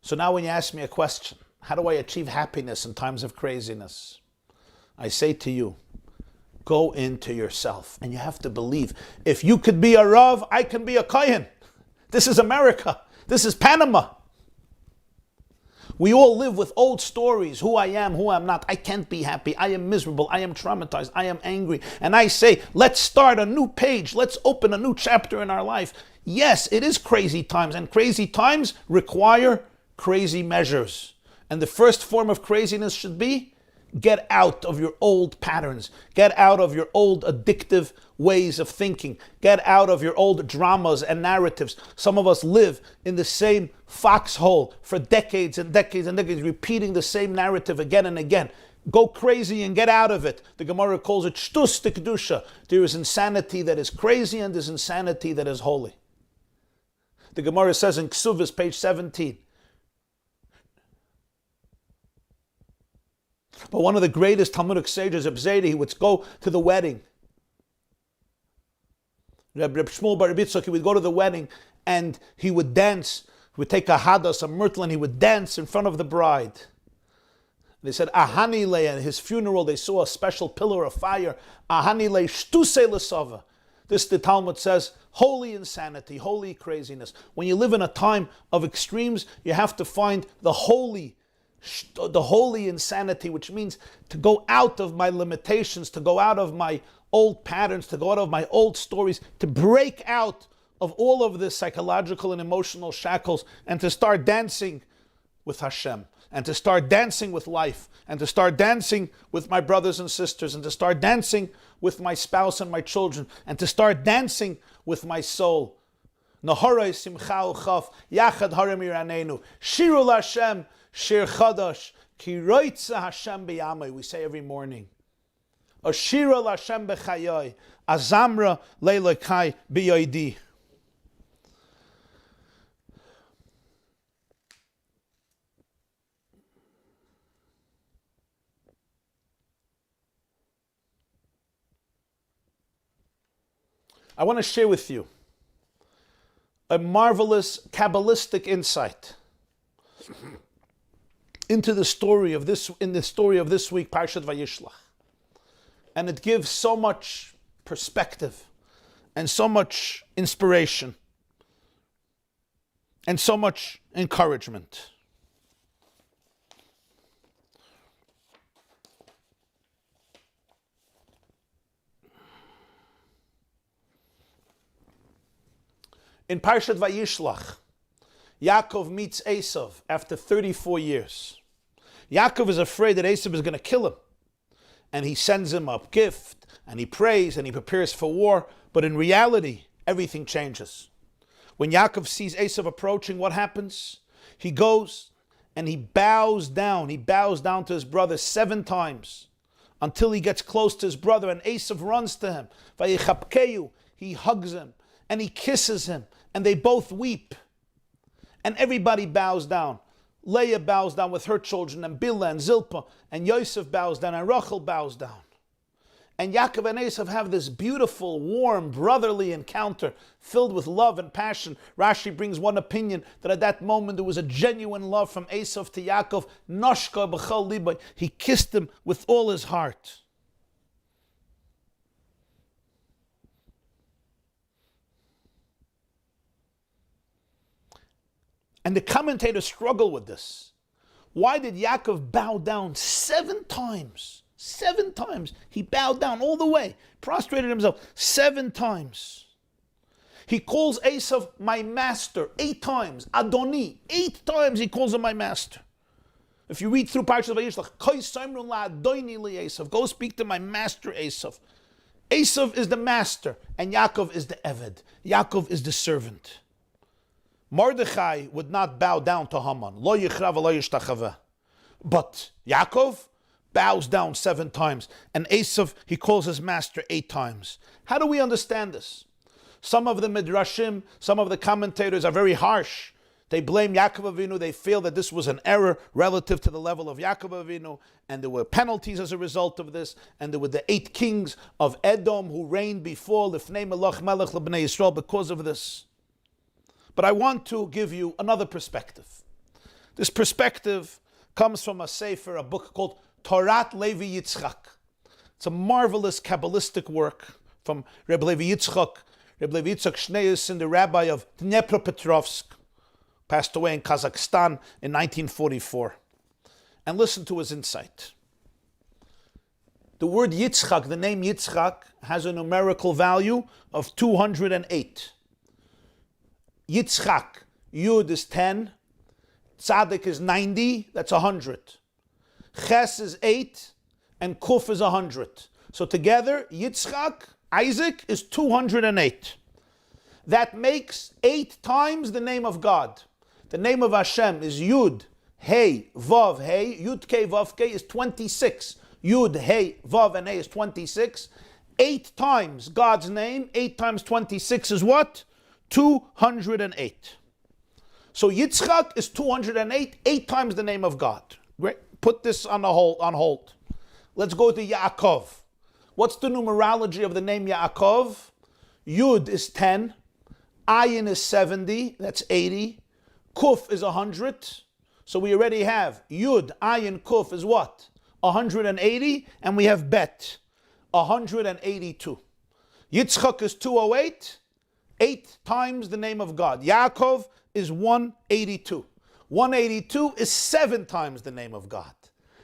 so now when you ask me a question, how do I achieve happiness in times of craziness? I say to you, go into yourself. And you have to believe, if you could be a Rav, I can be a cayenne. This is America. This is Panama. We all live with old stories, who I am, who I'm not. I can't be happy. I am miserable. I am traumatized. I am angry. And I say, let's start a new page. Let's open a new chapter in our life. Yes, it is crazy times, and crazy times require crazy measures. And the first form of craziness should be, get out of your old patterns. Get out of your old addictive ways of thinking. Get out of your old dramas and narratives. Some of us live in the same foxhole for decades and decades and decades, repeating the same narrative again and again. Go crazy and get out of it. The Gemara calls it shtus de kedusha. There is insanity that is crazy and there's insanity that is holy. The Gemara says in Ksuvas, page 17, but one of the greatest Talmudic sages, Reb Zayda, he would go to the wedding. Reb Shmuel bar Yitzhak, he would go to the wedding and he would dance. He would take a hadas, a myrtle, and he would dance in front of the bride. They said, Ahanile, at his funeral, they saw a special pillar of fire. Ahanile shtuse l'sava. This, the Talmud says, holy insanity, holy craziness. When you live in a time of extremes, you have to find the holy insanity, which means to go out of my limitations, to go out of my old patterns, to go out of my old stories, to break out of all of this psychological and emotional shackles, and to start dancing with Hashem, and to start dancing with life, and to start dancing with my brothers and sisters, and to start dancing with my spouse and my children, and to start dancing with my soul. Naharai simcha uchaf, yachad harim iranenu, shiru l'Hashem, shir chadash, Ki roitza Hashem b'yamai, we say every morning. Ashira l'Hashem b'chayoi, azamra le'lokai b'yoidi. I want to share with you a marvelous Kabbalistic insight into the story of this, in the story of this week, Parashat Vayishlach. And it gives so much perspective and so much inspiration and so much encouragement. In Parashat Vayishlach, Yaakov meets Eisav after 34 years. Yaakov is afraid that Eisav is going to kill him. And he sends him a gift, and he prays, and he prepares for war. But in reality, everything changes. When Yaakov sees Eisav approaching, what happens? He goes and he bows down. He bows down to his brother 7 times until he gets close to his brother, and Eisav runs to him. Vayichapkeyu, he hugs him, and he kisses him, and they both weep. And everybody bows down. Leah bows down with her children, and Bilhah and Zilpah, and Yosef bows down, and Rachel bows down. And Yaakov and Eisav have this beautiful, warm, brotherly encounter filled with love and passion. Rashi brings one opinion that at that moment there was a genuine love from Eisav to Yaakov. Noshka b'chol libay. He kissed him with all his heart. And the commentators struggle with this. Why did Yaakov bow down 7 times? 7 times. He bowed down all the way, prostrated himself 7 times. He calls Eisav my master 8 times. Adoni, 8 times he calls him my master. If you read through Parashat Vayishlach, go speak to my master Eisav. Eisav is the master, and Yaakov is the Eved. Yaakov is the servant. Mordechai would not bow down to Haman. Lo yichra v'lo yishtachaveh. But Yaakov bows down 7 times. And Eisav, he calls his master 8 times. How do we understand this? Some of the midrashim, some of the commentators are very harsh. They blame Yaakov Avinu. They feel that this was an error relative to the level of Yaakov Avinu. And there were penalties as a result of this. And there were the 8 kings of Edom who reigned before Lifnei Melech Melech L'Bnei Yisrael because of this. But I want to give you another perspective. This perspective comes from a sefer, a book called Torat Levi Yitzhak. It's a marvelous Kabbalistic work from Rabbi Levi Yitzhak. Rabbi Levi Yitzhak Shneyasin, the rabbi of Dnepropetrovsk, passed away in Kazakhstan in 1944. And listen to his insight. The word Yitzhak, the name Yitzhak, has a numerical value of 208. Yitzhak, Yud is 10, Tzadik is 90, that's 100. Ches is 8, and Kuf is 100. So together, Yitzhak, Isaac, is 208. That makes 8 times the name of God. The name of Hashem is Yud, Hey, Vav, Hey. Yud, Kei, Vav, Kei is 26. Yud, Hey, Vav, and Hey is 26. 8 times God's name, 8 times 26 is what? 208. So Yitzchak is 208, 8 times the name of God. Great. Put this on hold. Let's go to Yaakov. What's the numerology of the name Yaakov? Yud is 10, Ayin is 70, that's 80, Kuf is 100. So we already have Yud, Ayin, Kuf is what? 180, and we have Bet, 182. Yitzchak is 208, 8 times the name of God. Yaakov is 182. 182 is 7 times the name of God.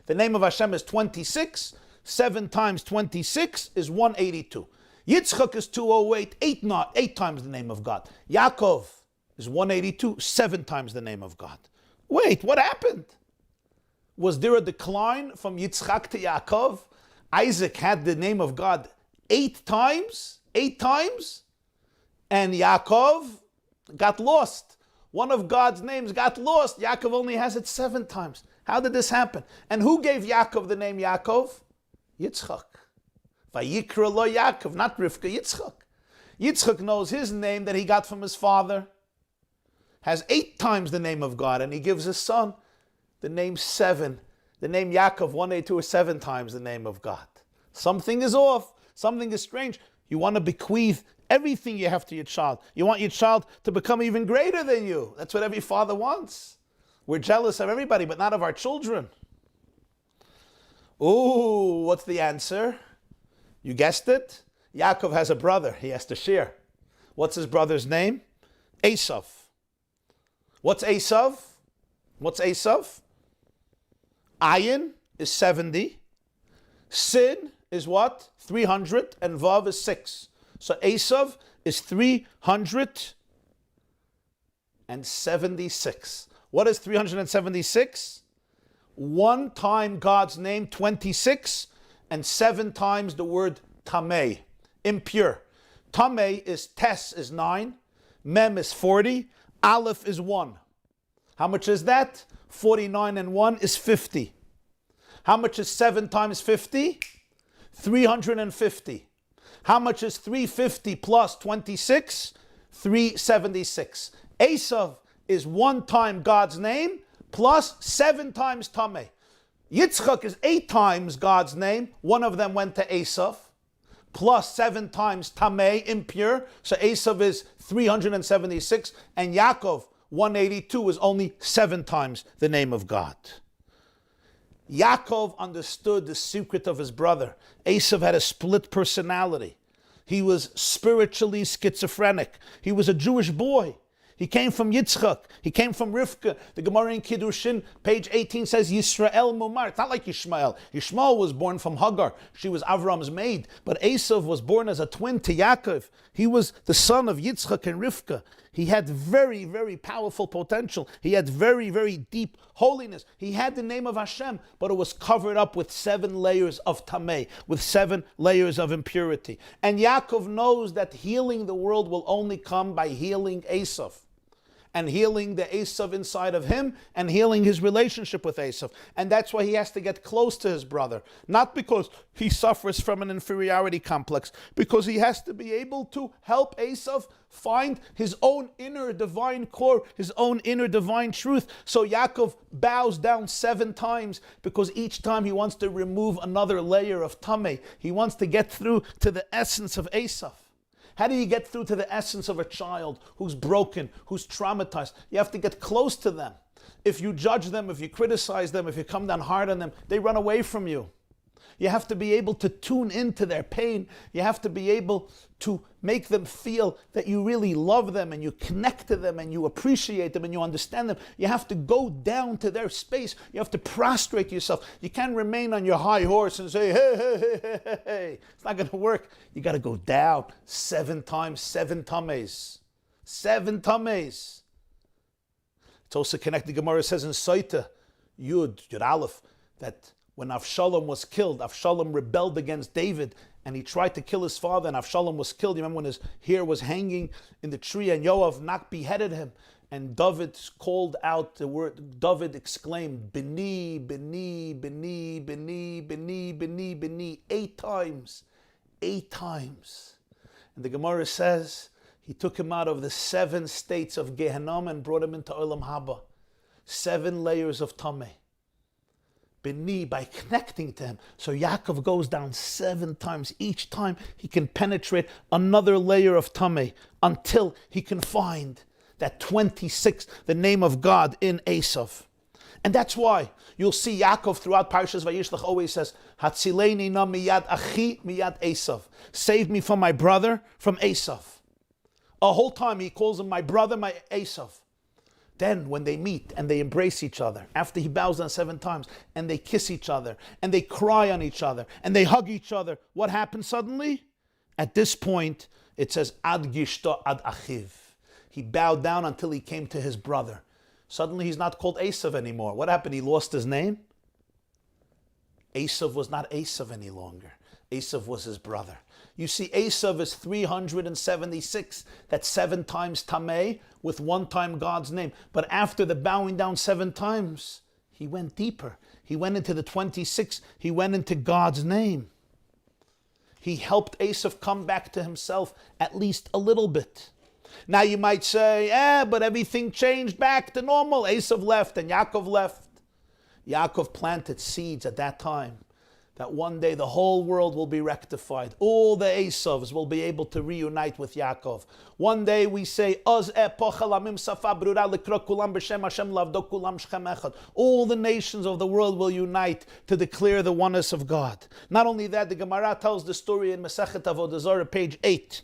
The name of Hashem is 26. 7 times 26 is 182. Yitzchak is 208, 8 times the name of God. Yaakov is 182, 7 times the name of God. Wait, what happened? Was there a decline from Yitzchak to Yaakov? Isaac had the name of God 8 times, and Yaakov got lost. One of God's names got lost. Yaakov only has it 7 times. How did this happen? And who gave Yaakov the name Yaakov? Yitzhak. Vayikra lo Yaakov, not Rivka, Yitzhak. Yitzhak knows his name that he got from his father has 8 times the name of God, and he gives his son the name 7. The name Yaakov, 182, is 7 times the name of God. Something is off. Something is strange. You want to bequeath everything you have to your child. You want your child to become even greater than you. That's what every father wants. We're jealous of everybody, but not of our children. Ooh, what's the answer? You guessed it. Yaakov has a brother he has to share. What's his brother's name? Eisav. What's Eisav? What's Eisav? Ayin is 70. Sin is what? 300. And Vav is 6. So Eisav is 376. What is 376? 1 time God's name, 26, and 7 times the word tamei, impure. Tamei is tes is 9, mem is 40, aleph is 1. How much is that? 49 and 1 is 50. How much is 7 times 50? 350. How much is 350 plus 26? 376. Eisav is 1 time God's name plus 7 times Tameh. Yitzchak is 8 times God's name. 1 of them went to Eisav. Plus 7 times Tameh, impure. So Eisav is 376. And Yaakov, 182, is only 7 times the name of God. Yaakov understood the secret of his brother. Eisav had a split personality. He was spiritually schizophrenic. He was a Jewish boy. He came from Yitzhak. He came from Rivka. The Gemara in Kiddushin, page 18, says Yisrael Mumar. It's not like Yishmael. Yishmael was born from Hagar. She was Avram's maid. But Eisav was born as a twin to Yaakov. He was the son of Yitzhak and Rivka. He had very, very powerful potential. He had very, very deep holiness. He had the name of Hashem, but it was covered up with 7 layers of tamei, with 7 layers of impurity. And Yaakov knows that healing the world will only come by healing Eisav, and healing the Eisav inside of him, and healing his relationship with Eisav. And that's why he has to get close to his brother. Not because he suffers from an inferiority complex, because he has to be able to help Eisav find his own inner divine core, his own inner divine truth. So Yaakov bows down 7 times, because each time he wants to remove another layer of tamei. He wants to get through to the essence of Eisav. How do you get through to the essence of a child who's broken, who's traumatized? You have to get close to them. If you judge them, if you criticize them, if you come down hard on them, they run away from you. You have to be able to tune into their pain. You have to be able to make them feel that you really love them and you connect to them and you appreciate them and you understand them. You have to go down to their space. You have to prostrate yourself. You can't remain on your high horse and say, hey, hey, hey, hey, hey, hey. It's not going to work. You got to go down 7 times, 7 tameis. 7 tameis. It's also connected. Gemara says in Saita, Yud Aleph, that when Avshalom was killed, Avshalom rebelled against David and he tried to kill his father, and Avshalom was killed. You remember when his hair was hanging in the tree and Yoav beheaded him, and David called out the word, David exclaimed, Bini, Bini, Bini, Bini, Bini, Bini, Bini, 8 times. 8 times. And the Gemara says, he took him out of the 7 states of Gehenna and brought him into Olam Haba. 7 layers of Tameh. Bini, by connecting to him. So Yaakov goes down 7 times. Each time he can penetrate another layer of Tameh until he can find that 26, the name of God in Eisav. And that's why you'll see Yaakov throughout Parashat Vayishlach always says, Hatzileini na miyad achi miyad Eisav. Save me from my brother, from Eisav. A whole time he calls him my brother, my Eisav. Then when they meet and they embrace each other, after he bows down 7 times, and they kiss each other, and they cry on each other, and they hug each other, what happens suddenly? At this point, it says, Ad gishto ad achiv. He bowed down until he came to his brother. Suddenly he's not called Eisav anymore. What happened? He lost his name? Eisav was not Eisav any longer. Eisav was his brother. You see, Eisav is 376. That's 7 times Tameh with 1 time God's name. But after the bowing down 7 times, He went deeper. He went into the 26. He went into God's name. He helped Eisav come back to himself at least a little bit. Now you might say, but everything changed back to normal. Eisav left and Yaakov left. Yaakov planted seeds at that time that one day the whole world will be rectified. All the Eisavs will be able to reunite with Yaakov. One day we say, all the nations of the world will unite to declare the oneness of God. Not only that, the Gemara tells the story in Masechet Avodah Zarah, page 8,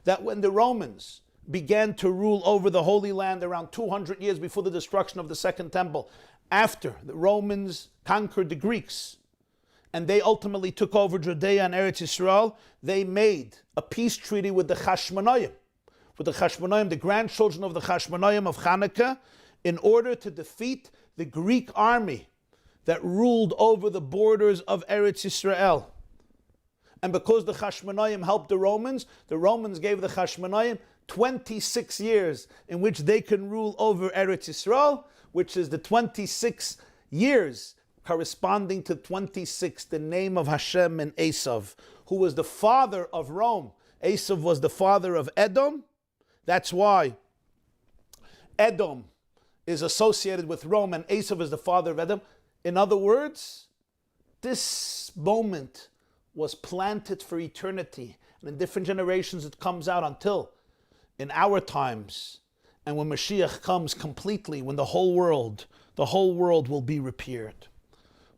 that when the Romans began to rule over the Holy Land around 200 years before the destruction of the Second Temple, after the Romans conquered the Greeks, and they ultimately took over Judea and Eretz Yisrael, they made a peace treaty with the Chashmonaim, the grandchildren of the Chashmonaim of Hanukkah, in order to defeat the Greek army that ruled over the borders of Eretz Yisrael. And because the Chashmonaim helped the Romans gave the Chashmonaim 26 years in which they can rule over Eretz Yisrael, which is the 26 years corresponding to 26, the name of Hashem in Eisav, who was the father of Rome. Eisav was the father of Edom. That's why Edom is associated with Rome and Eisav is the father of Edom. In other words, this moment was planted for eternity. And in different generations it comes out until in our times. And when Mashiach comes completely, when the whole world will be repaired.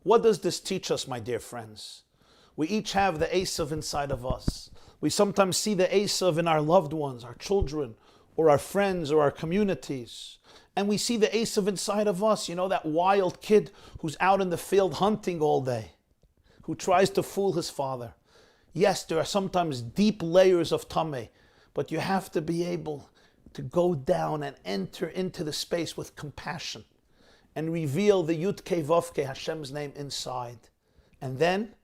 What does this teach us, my dear friends? We each have the Eisav inside of us. We sometimes see the Eisav in our loved ones, our children, or our friends, or our communities. And we see the Eisav inside of us, that wild kid who's out in the field hunting all day, who tries to fool his father. Yes, there are sometimes deep layers of tameh, but you have to be able to go down and enter into the space with compassion and reveal the Yud Kei Vav Kei, Hashem's name, inside. And then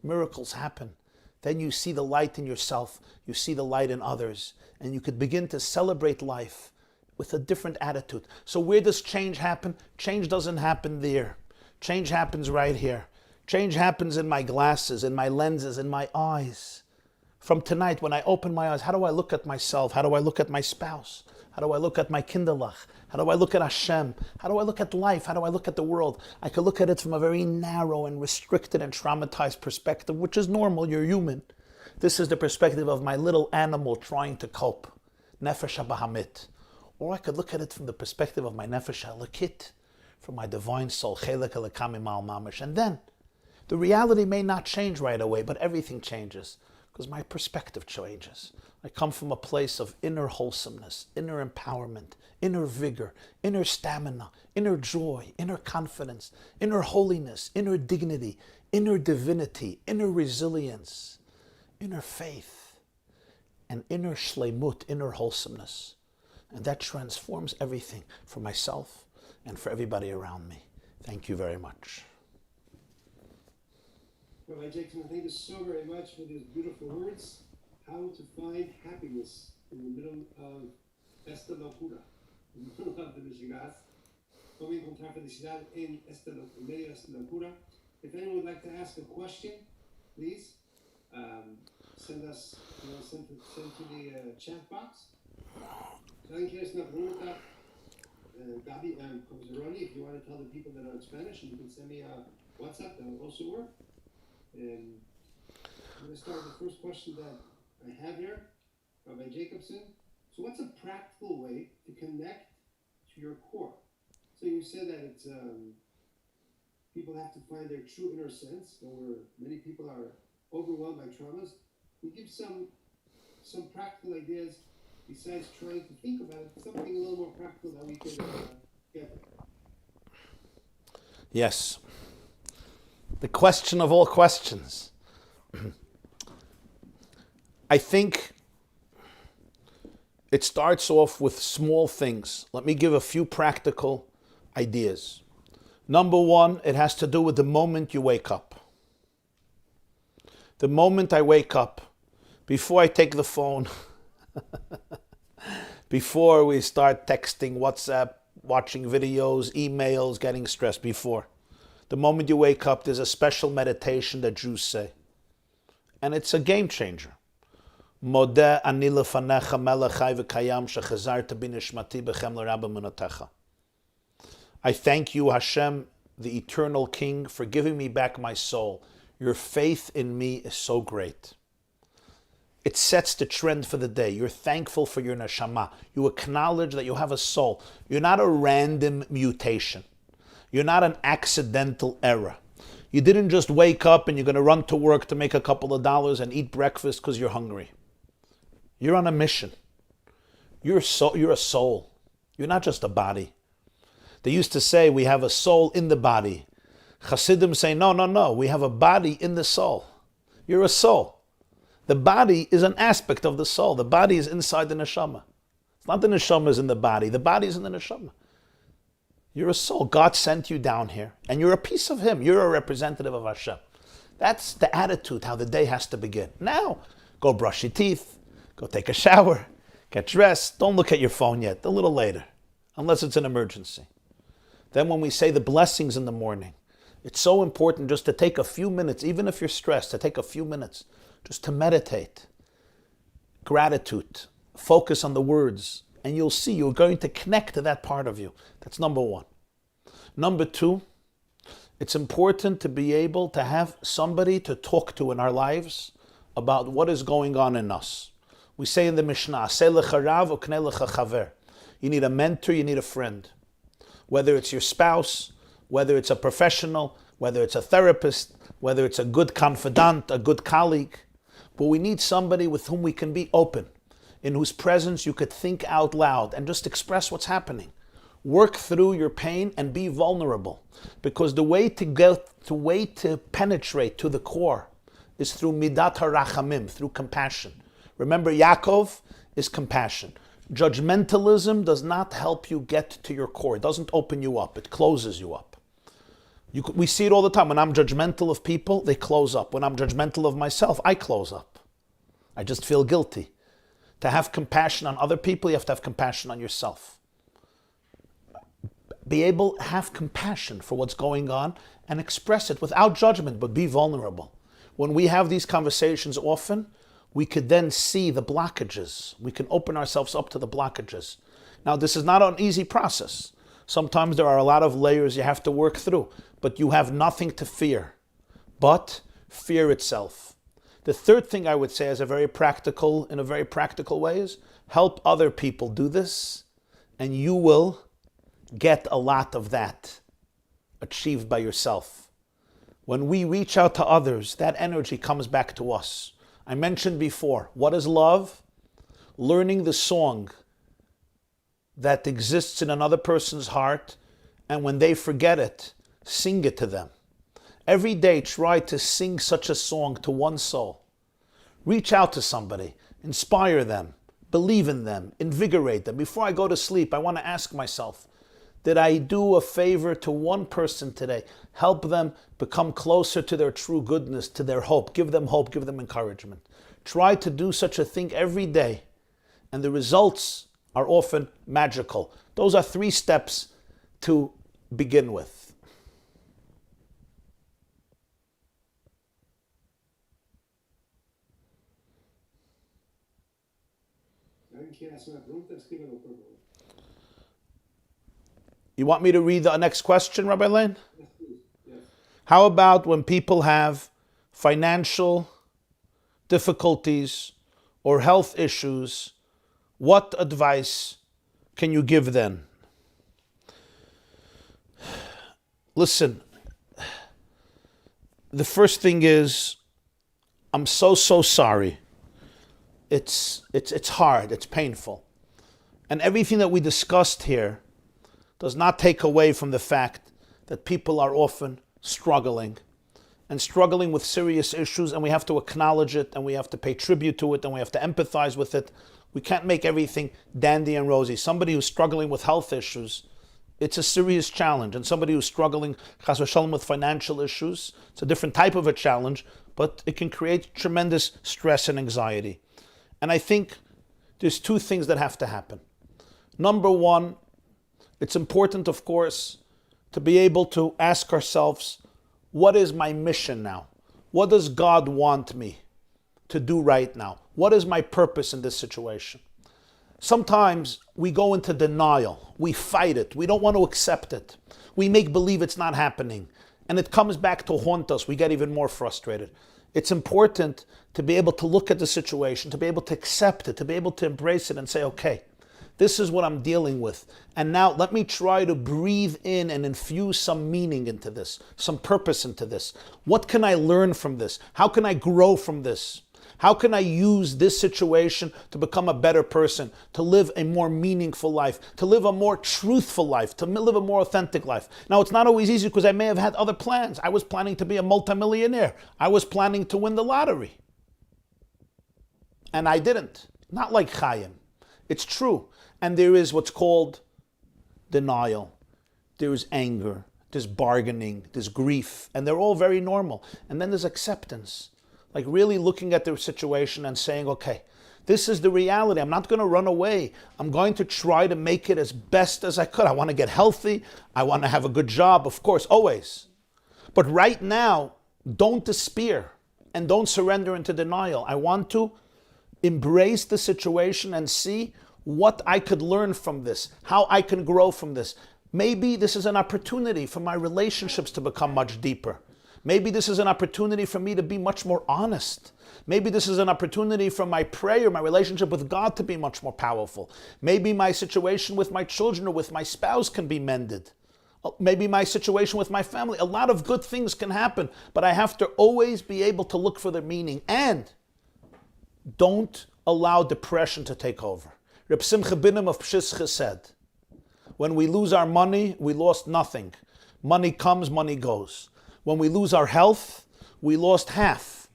miracles happen. Then you see the light in yourself, you see the light in others, and you could begin to celebrate life with a different attitude. So where does change happen? Change doesn't happen there. Change happens right here. Change happens in my glasses, in my lenses, in my eyes. From tonight, when I open my eyes, how do I look at myself? How do I look at my spouse? How do I look at my kinderlach? How do I look at Hashem? How do I look at life? How do I look at the world? I could look at it from a very narrow and restricted and traumatized perspective, which is normal, you're human. This is the perspective of my little animal trying to cope. Nefesh HaBahamit. Or I could look at it from the perspective of my Nefesh HaElokit, from my divine soul, Chelek Elokam Imal Mamish. And then, the reality may not change right away, but everything changes, because my perspective changes. I come from a place of inner wholesomeness, inner empowerment, inner vigor, inner stamina, inner joy, inner confidence, inner holiness, inner dignity, inner divinity, inner resilience, inner faith, and inner shleimut, inner wholesomeness. And that transforms everything for myself and for everybody around me. Thank you very much. Rabbi Jacobson, thank you so very much for these beautiful words. How to find happiness in the middle of esta locura, in the middle of the Mishigas. Como encontrar felicidade em meio a esta locura. If anyone would like to ask a question, please send to the chat box. Alguien quiere hacer una pregunta, Gabi, Zeroni, if you want to tell the people that are in Spanish, and you can send me a WhatsApp, that will also work. And I'm going to start with the first question that I have here, Rabbi Jacobson. So what's a practical way to connect to your core? So you said that it's people have to find their true inner sense, where many people are overwhelmed by traumas. We give some practical ideas besides trying to think about it, something a little more practical that we could get there. Yes. The question of all questions. I think it starts off with small things. Let me give a few practical ideas. Number one, it has to do with the moment you wake up. The moment I wake up, before I take the phone, before we start texting, WhatsApp, watching videos, emails, getting stressed before. The moment you wake up, there's a special meditation that Jews say. And it's a game changer. Modeh ani lefanecha melech chai v'kayam shechazarta binishmati b'chem l'rabba minatecha. I thank you, Hashem, the eternal King, for giving me back my soul. Your faith in me is so great. It sets the trend for the day. You're thankful for your neshama. You acknowledge that you have a soul. You're not a random mutation. You're not an accidental error. You didn't just wake up and you're going to run to work to make a couple of dollars and eat breakfast because you're hungry. You're on a mission. You're a soul. You're not just a body. They used to say we have a soul in the body. Hasidim say, no. We have a body in the soul. You're a soul. The body is an aspect of the soul. The body is inside the neshama. It's not the neshama is in the body. The body is in the neshama. You're a soul. God sent you down here, and you're a piece of Him. You're a representative of Hashem. That's the attitude, how the day has to begin. Now, go brush your teeth, go take a shower, get dressed. Don't look at your phone yet, a little later, unless it's an emergency. Then when we say the blessings in the morning, it's so important just to take a few minutes, even if you're stressed, to take a few minutes, just to meditate. Gratitude, focus on the words, and you'll see you're going to connect to that part of you. That's number one. Number two, it's important to be able to have somebody to talk to in our lives about what is going on in us. We say in the Mishnah, "Aseh lecha rav ukneh lecha chaver." You need a mentor, you need a friend. Whether it's your spouse, whether it's a professional, whether it's a therapist, whether it's a good confidant, a good colleague. But we need somebody with whom we can be open, in whose presence you could think out loud and just express what's happening. Work through your pain and be vulnerable. Because the way to penetrate to the core is through midat harachamim, through compassion. Remember, Yaakov is compassion. Judgmentalism does not help you get to your core. It doesn't open you up. It closes you up. We see it all the time. When I'm judgmental of people, they close up. When I'm judgmental of myself, I close up. I just feel guilty. To have compassion on other people, you have to have compassion on yourself. Be able to have compassion for what's going on and express it without judgment, but be vulnerable. When we have these conversations often, we could then see the blockages. We can open ourselves up to the blockages. Now, this is not an easy process. Sometimes there are a lot of layers you have to work through, but you have nothing to fear, but fear itself. The third thing I would say in a very practical way is help other people do this, and you will get a lot of that achieved by yourself. When we reach out to others, that energy comes back to us. I mentioned before, what is love? Learning the song that exists in another person's heart, and when they forget it, sing it to them. Every day, try to sing such a song to one soul. Reach out to somebody, inspire them, believe in them, invigorate them. Before I go to sleep, I want to ask myself, did I do a favor to one person today? Help them become closer to their true goodness, to their hope. Give them hope, give them encouragement. Try to do such a thing every day, and the results are often magical. Those are 3 steps to begin with. You want me to read the next question, Rabbi Lane? Yes, please. Yes. How about when people have financial difficulties or health issues? What advice can you give them? Listen, the first thing is, I'm so sorry. It's hard, it's painful. And everything that we discussed here does not take away from the fact that people are often struggling with serious issues, and we have to acknowledge it, and we have to pay tribute to it, and we have to empathize with it. We can't make everything dandy and rosy. Somebody who's struggling with health issues, it's a serious challenge. And somebody who's struggling, chas v'shalom, with financial issues, it's a different type of a challenge, but it can create tremendous stress and anxiety. And I think there's 2 things that have to happen. Number one, It's important, of course, to be able to ask ourselves, what is my mission now? What does God want me to do right now? What is my purpose in this situation? Sometimes we go into denial. We fight it. We don't want to accept it. We make believe it's not happening. And it comes back to haunt us. We get even more frustrated. It's important to be able to look at the situation, to be able to accept it, to be able to embrace it and say, okay, this is what I'm dealing with. And now let me try to breathe in and infuse some meaning into this, some purpose into this. What can I learn from this? How can I grow from this? How can I use this situation to become a better person, to live a more meaningful life, to live a more truthful life, to live a more authentic life? Now, it's not always easy because I may have had other plans. I was planning to be a multimillionaire. I was planning to win the lottery. And I didn't. Not like Chaim. It's true. And there is what's called denial. There is anger. There's bargaining. There's grief. And they're all very normal. And then there's acceptance. Like really looking at the situation and saying, okay, this is the reality. I'm not going to run away. I'm going to try to make it as best as I could. I want to get healthy. I want to have a good job, of course, always. But right now, don't despair and don't surrender into denial. I want to embrace the situation and see what I could learn from this, how I can grow from this. Maybe this is an opportunity for my relationships to become much deeper. Maybe this is an opportunity for me to be much more honest. Maybe this is an opportunity for my prayer, my relationship with God to be much more powerful. Maybe my situation with my children or with my spouse can be mended. Maybe my situation with my family. A lot of good things can happen, but I have to always be able to look for the meaning. And don't allow depression to take over. Reb Simcha Binim of Pshischa said, when we lose our money, we lost nothing. Money comes, money goes. When we lose our health, we lost half.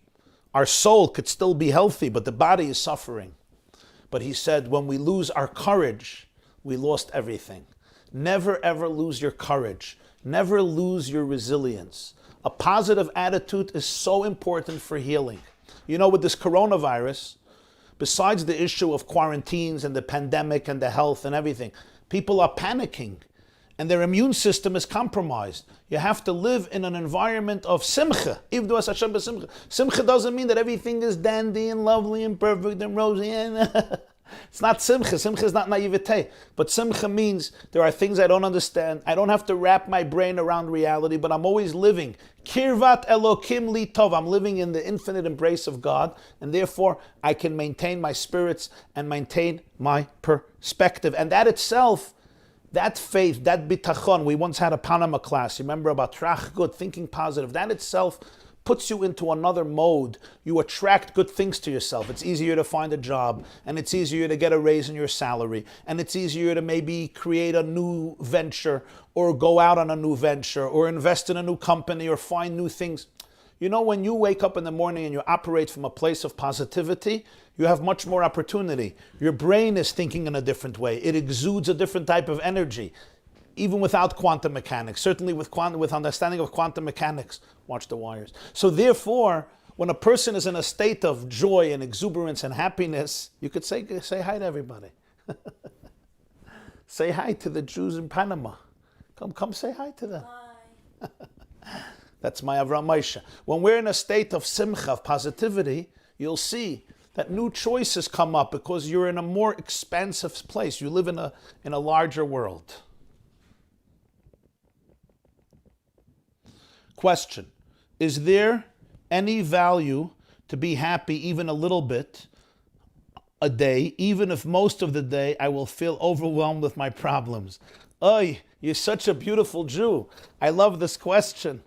Our soul could still be healthy, but the body is suffering. But he said, when we lose our courage, we lost everything. Never ever lose your courage. Never lose your resilience. A positive attitude is so important for healing. You know, with this coronavirus, besides the issue of quarantines and the pandemic and the health and everything, people are panicking. And their immune system is compromised. You have to live in an environment of simcha. Simcha doesn't mean that everything is dandy and lovely and perfect and rosy. It's not simcha. Simcha is not naivete. But simcha means there are things I don't understand. I don't have to wrap my brain around reality, but I'm always living. Kirvat Elokim li tov. I'm living in the infinite embrace of God, and therefore I can maintain my spirits and maintain my perspective. And that itself, that faith, that bitachon, we once had a Panama class, remember about trach good, thinking positive, that itself puts you into another mode. You attract good things to yourself. It's easier to find a job, and it's easier to get a raise in your salary, and it's easier to maybe create a new venture, or go out on a new venture, or invest in a new company, or find new things. You know, when you wake up in the morning and you operate from a place of positivity, you have much more opportunity. Your brain is thinking in a different way. It exudes a different type of energy, even without quantum mechanics, certainly with understanding of quantum mechanics. Watch the wires. So therefore, when a person is in a state of joy and exuberance and happiness, you could say hi to everybody. Say hi to the Jews in Panama. Come say hi to them. Hi. That's my Avram Moshe. When we're in a state of simcha, of positivity, you'll see that new choices come up because you're in a more expansive place. You live in a larger world. Question: is there any value to be happy even a little bit a day, even if most of the day I will feel overwhelmed with my problems? Oy, you're such a beautiful Jew. I love this question.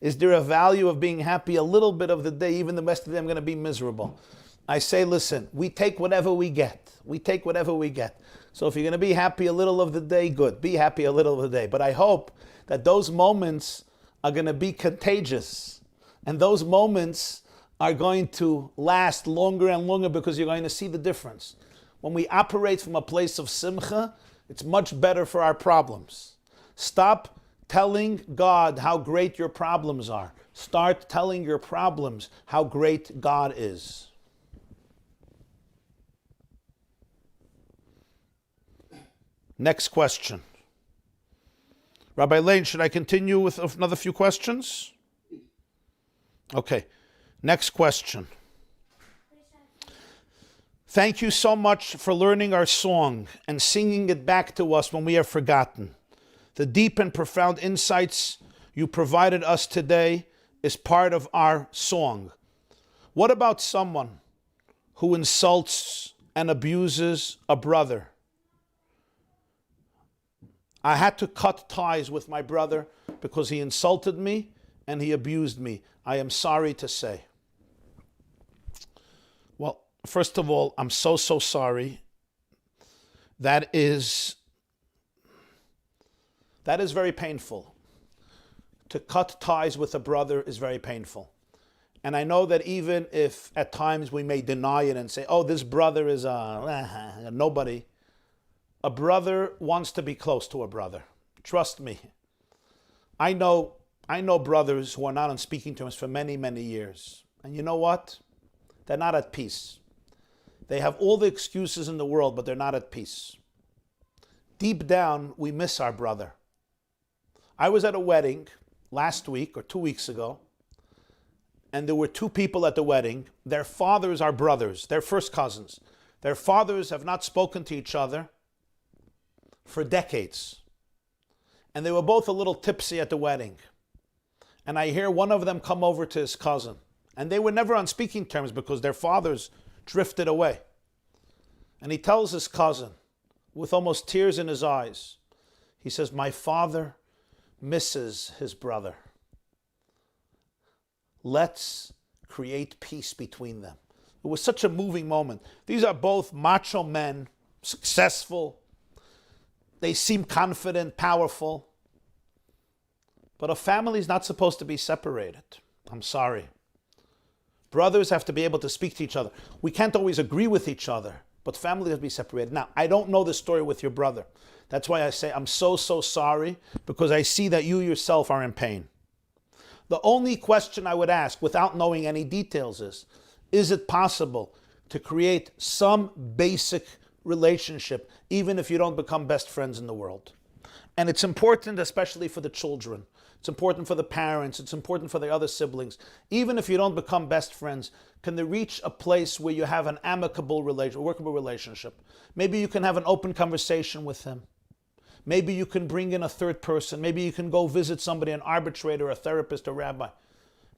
Is there a value of being happy a little bit of the day, even the rest of the day I'm going to be miserable? I say, listen, we take whatever we get. We take whatever we get. So if you're going to be happy a little of the day, good. Be happy a little of the day. But I hope that those moments are going to be contagious. And those moments are going to last longer and longer because you're going to see the difference. When we operate from a place of simcha, it's much better for our problems. Stop telling God how great your problems are. Start telling your problems how great God is. Next question. Rabbi Lane, should I continue with another few questions? Okay. Next question. Thank you so much for learning our song and singing it back to us when we have forgotten. The deep and profound insights you provided us today is part of our song. What about someone who insults and abuses a brother? I had to cut ties with my brother because he insulted me and he abused me. I am sorry to say. Well, first of all, I'm so sorry. That is very painful. To cut ties with a brother is very painful. And I know that even if at times we may deny it and say, oh, this brother is a nobody, a brother wants to be close to a brother. Trust me. I know brothers who are not on speaking terms for many, many years. And you know what? They're not at peace. They have all the excuses in the world, but they're not at peace. Deep down, we miss our brother. I was at a wedding last week or 2 weeks ago, and there were two people at the wedding. Their fathers are brothers. They're first cousins. Their fathers have not spoken to each other for decades. And they were both a little tipsy at the wedding. And I hear one of them come over to his cousin. And they were never on speaking terms because their fathers drifted away. And he tells his cousin, with almost tears in his eyes, he says, my father misses his brother. Let's create peace between them. It was such a moving moment. These are both macho men, successful. They seem confident, powerful. But a family is not supposed to be separated. I'm sorry. Brothers have to be able to speak to each other. We can't always agree with each other, but family has to be separated. Now, I don't know the story with your brother. That's why I say I'm so sorry, because I see that you yourself are in pain. The only question I would ask, without knowing any details, is it possible to create some basic relationship, even if you don't become best friends in the world? And it's important, especially for the children. It's important for the parents. It's important for the other siblings. Even if you don't become best friends, can they reach a place where you have an amicable workable relationship? Maybe you can have an open conversation with him. Maybe you can bring in a third person. Maybe you can go visit somebody, an arbitrator, a therapist, a rabbi.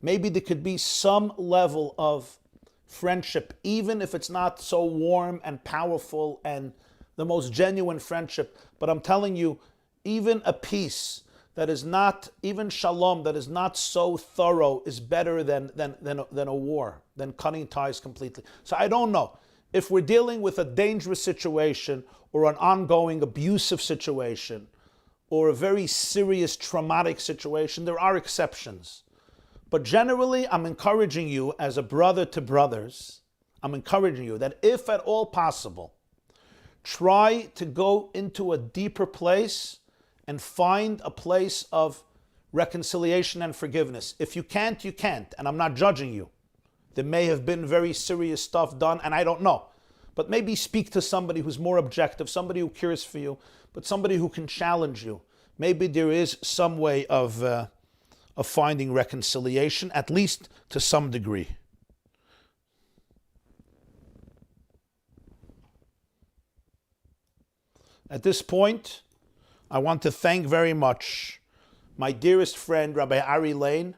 Maybe there could be some level of friendship, even if it's not so warm and powerful and the most genuine friendship. But I'm telling you, even a peace that is not, even shalom, that is not so thorough is better than a war, than cutting ties completely. So I don't know. If we're dealing with a dangerous situation or an ongoing abusive situation or a very serious traumatic situation, there are exceptions. But generally, I'm encouraging you as a brother to brothers, I'm encouraging you that if at all possible, try to go into a deeper place and find a place of reconciliation and forgiveness. If you can't, you can't, and I'm not judging you. There may have been very serious stuff done, and I don't know. But maybe speak to somebody who's more objective, somebody who cares for you, but somebody who can challenge you. Maybe there is some way of finding reconciliation, at least to some degree. At this point, I want to thank very much my dearest friend, Rabbi Ari Lane,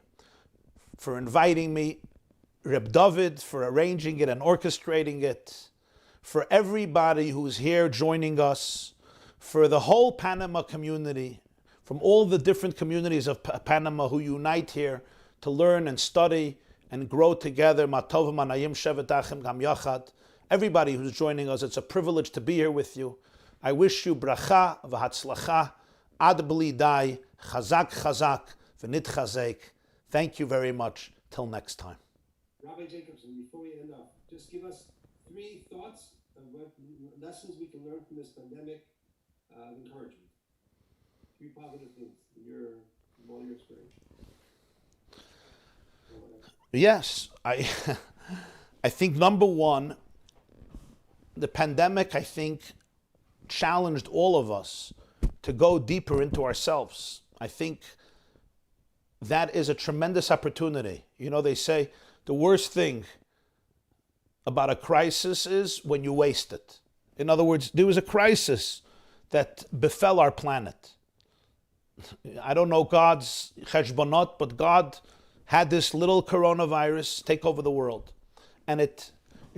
for inviting me, Reb David for arranging it and orchestrating it, for everybody who's here joining us, for the whole Panama community, from all the different communities of Panama who unite here to learn and study and grow together. Everybody who's joining us, it's a privilege to be here with you. I wish you bracha v'hatzlacha ad bli dai, chazak chazak v'nitchazek. Thank you very much. Till next time. Rabbi Jacobson, before we end up, just give us 3 thoughts of what lessons we can learn from this pandemic of encouragement. 3 positive things in all your experience. Yes, I think number one, the pandemic, I think, challenged all of us to go deeper into ourselves. I think that is a tremendous opportunity. You know, they say the worst thing about a crisis is when you waste it. In other words, there was a crisis that befell our planet. I don't know God's cheshbonot, but God had this little coronavirus take over the world. And it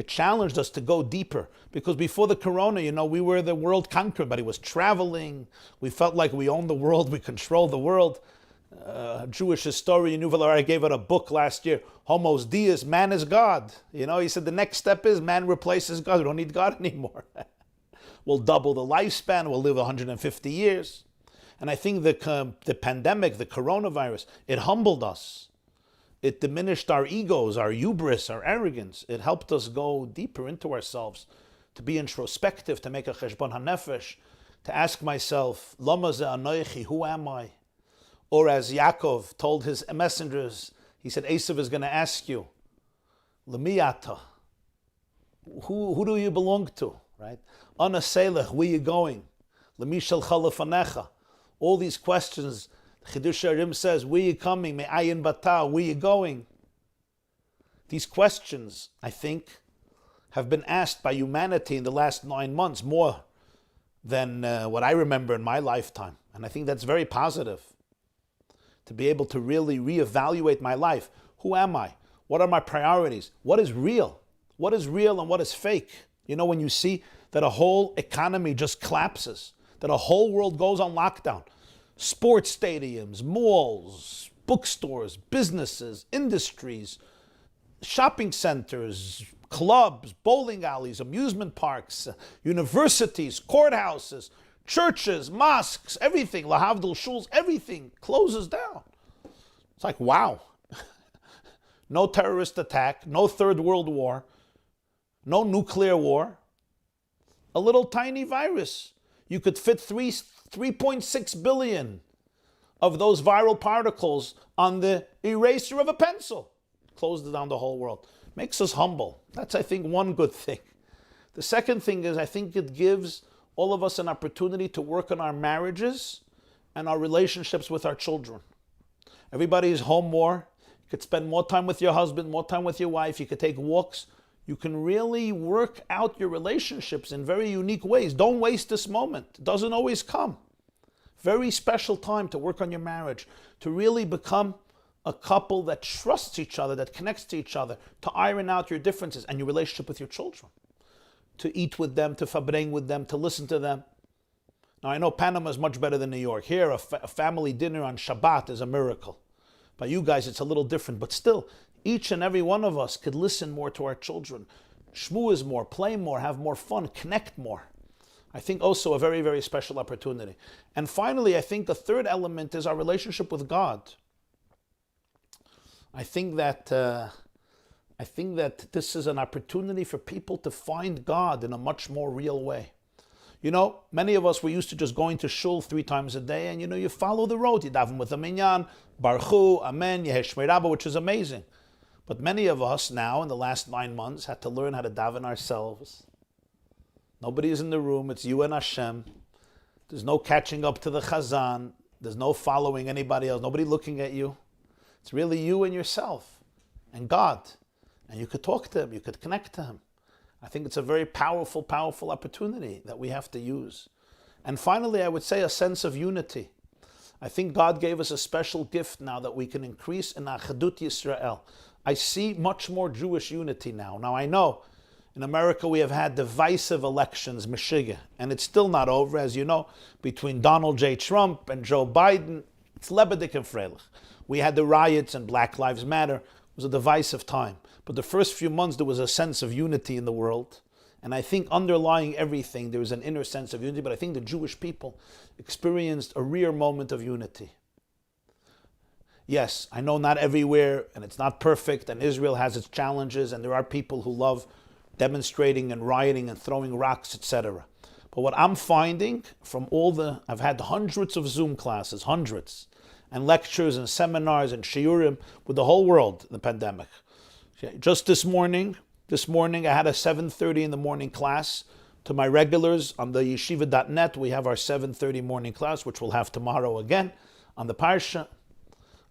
challenged us to go deeper. Because before the corona, you know, we were the world conqueror. Everybody was traveling. We felt like we owned the world. We controlled the world. Jewish historian Yuval Harari gave out a book last year, Homo Deus, man is God. You know, he said the next step is man replaces God. We don't need God anymore. We'll double the lifespan. We'll live 150 years. And I think the pandemic, the coronavirus, it humbled us. It diminished our egos, our hubris, our arrogance. It helped us go deeper into ourselves, to be introspective, to make a cheshbon hanefesh, to ask myself, Lama ze anoichi, who am I? Or as Yaakov told his messengers, he said, Eisav is going to ask you, Lemiyata, who do you belong to? Right? Ana selech, where are you going? Lemishal chalafanecha. All these questions, Chidush Harim says, where are you coming? Me'ayin bata, where are you going? These questions, I think, have been asked by humanity in the last 9 months more than what I remember in my lifetime. And I think that's very positive. To be able to really reevaluate my life. Who am I? What are my priorities? What is real? What is real and what is fake? You know, when you see that a whole economy just collapses, that a whole world goes on lockdown, sports stadiums, malls, bookstores, businesses, industries, shopping centers, clubs, bowling alleys, amusement parks, universities, courthouses, churches, mosques, everything, lahavdil shuls, everything closes down. It's like, wow. No terrorist attack, no third world war, no nuclear war. A little tiny virus. You could fit 3.6 billion of those viral particles on the eraser of a pencil. Closed down the whole world. Makes us humble. That's, I think, one good thing. The second thing is, I think it gives all of us an opportunity to work on our marriages and our relationships with our children. Everybody is home more. You could spend more time with your husband, more time with your wife. You could take walks. You can really work out your relationships in very unique ways. Don't waste this moment. It doesn't always come. Very special time to work on your marriage, to really become a couple that trusts each other, that connects to each other, to iron out your differences and your relationship with your children. To eat with them, to fabring with them, to listen to them. Now, I know Panama is much better than New York. Here, a family dinner on Shabbat is a miracle. By you guys, it's a little different. But still, each and every one of us could listen more to our children. Shmooze more, play more, have more fun, connect more. I think also a very, very special opportunity. And finally, I think the third element is our relationship with God. I think that this is an opportunity for people to find God in a much more real way. You know, many of us were used to just going to shul 3 times a day, and you follow the road. You daven with a minyan, Baruch Hu, Amen, Yehesh Shmei Rabba, which is amazing. But many of us now, in the last 9 months, had to learn how to daven ourselves. Nobody is in the room. It's you and Hashem. There's no catching up to the chazan. There's no following anybody else. Nobody looking at you. It's really you and yourself and God. And you could talk to Him. You could connect to Him. I think it's a very powerful, powerful opportunity that we have to use. And finally, I would say a sense of unity. I think God gave us a special gift now that we can increase in Achadut Yisrael. I see much more Jewish unity now. Now, I know in America we have had divisive elections, Michigan, and it's still not over, as you know, between Donald J. Trump and Joe Biden. It's Lebedik and Freilich. We had the riots and Black Lives Matter. It was a divisive time. But the first few months there was a sense of unity in the world. And I think underlying everything there was an inner sense of unity, but I think the Jewish people experienced a rare moment of unity. Yes, I know not everywhere, and it's not perfect, and Israel has its challenges, and there are people who love demonstrating and rioting and throwing rocks, etc. But what I'm finding from I've had hundreds of Zoom classes, hundreds, and lectures and seminars and shiurim with the whole world in the pandemic. Just this morning I had a 7:30 in the morning class To my regulars on the yeshiva.net, we have our 7:30 morning class, which we'll have tomorrow again on the Parsha.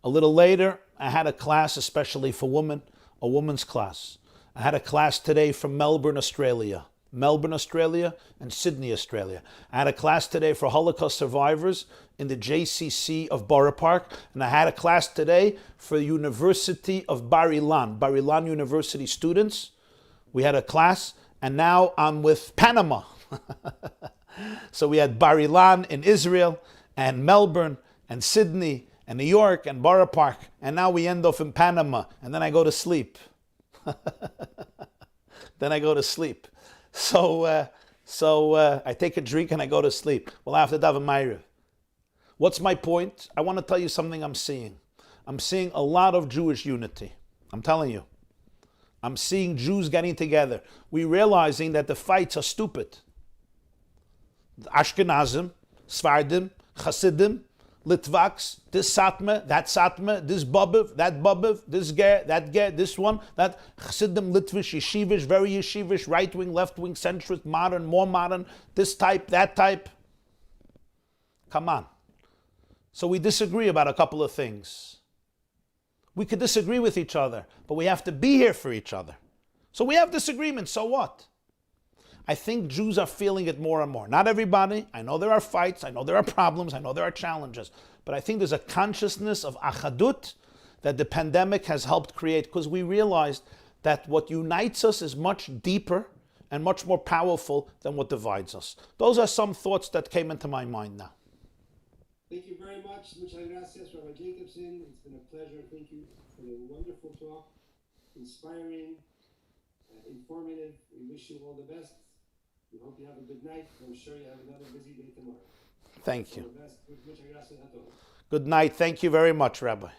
A little later, I had a class especially for women, a women's class. I had a class today from Melbourne, Australia. Melbourne, Australia, and Sydney, Australia. I had a class today for Holocaust survivors in the JCC of Borough Park, and I had a class today for the University of Bar Ilan University students. We had a class, and now I'm with Panama. So we had Bar Ilan in Israel, and Melbourne, and Sydney, and New York, and Borough Park, and now we end off in Panama, and then I go to sleep. Then I go to sleep. So I take a drink and I go to sleep. Well, after Daven Ma'ariv. What's my point? I want to tell you something I'm seeing. I'm seeing a lot of Jewish unity. I'm telling you. I'm seeing Jews getting together. We're realizing that the fights are stupid. The Ashkenazim, Sfardim, Hasidim, Litvaks, this Satma, that Satma, this Bobiv, that Bobiv, this Ger, that Ger, this one, that Chassidim, Litvish, Yeshivish, very Yeshivish, right-wing, left-wing, centrist, modern, more modern, this type, that type. Come on. So we disagree about a couple of things. We could disagree with each other, but we have to be here for each other. So we have disagreements, so what? I think Jews are feeling it more and more. Not everybody. I know there are fights. I know there are problems. I know there are challenges. But I think there's a consciousness of achadut that the pandemic has helped create, because we realized that what unites us is much deeper and much more powerful than what divides us. Those are some thoughts that came into my mind now. Thank you very much. Muchas gracias, Rabbi Jacobson. It's been a pleasure. Thank you for the wonderful talk, inspiring, informative. We wish you all the best. We hope you have a good night. I'm sure you have another busy day tomorrow. Thank you. Muchas gracias a todos. Good night. Thank you very much, Rabbi.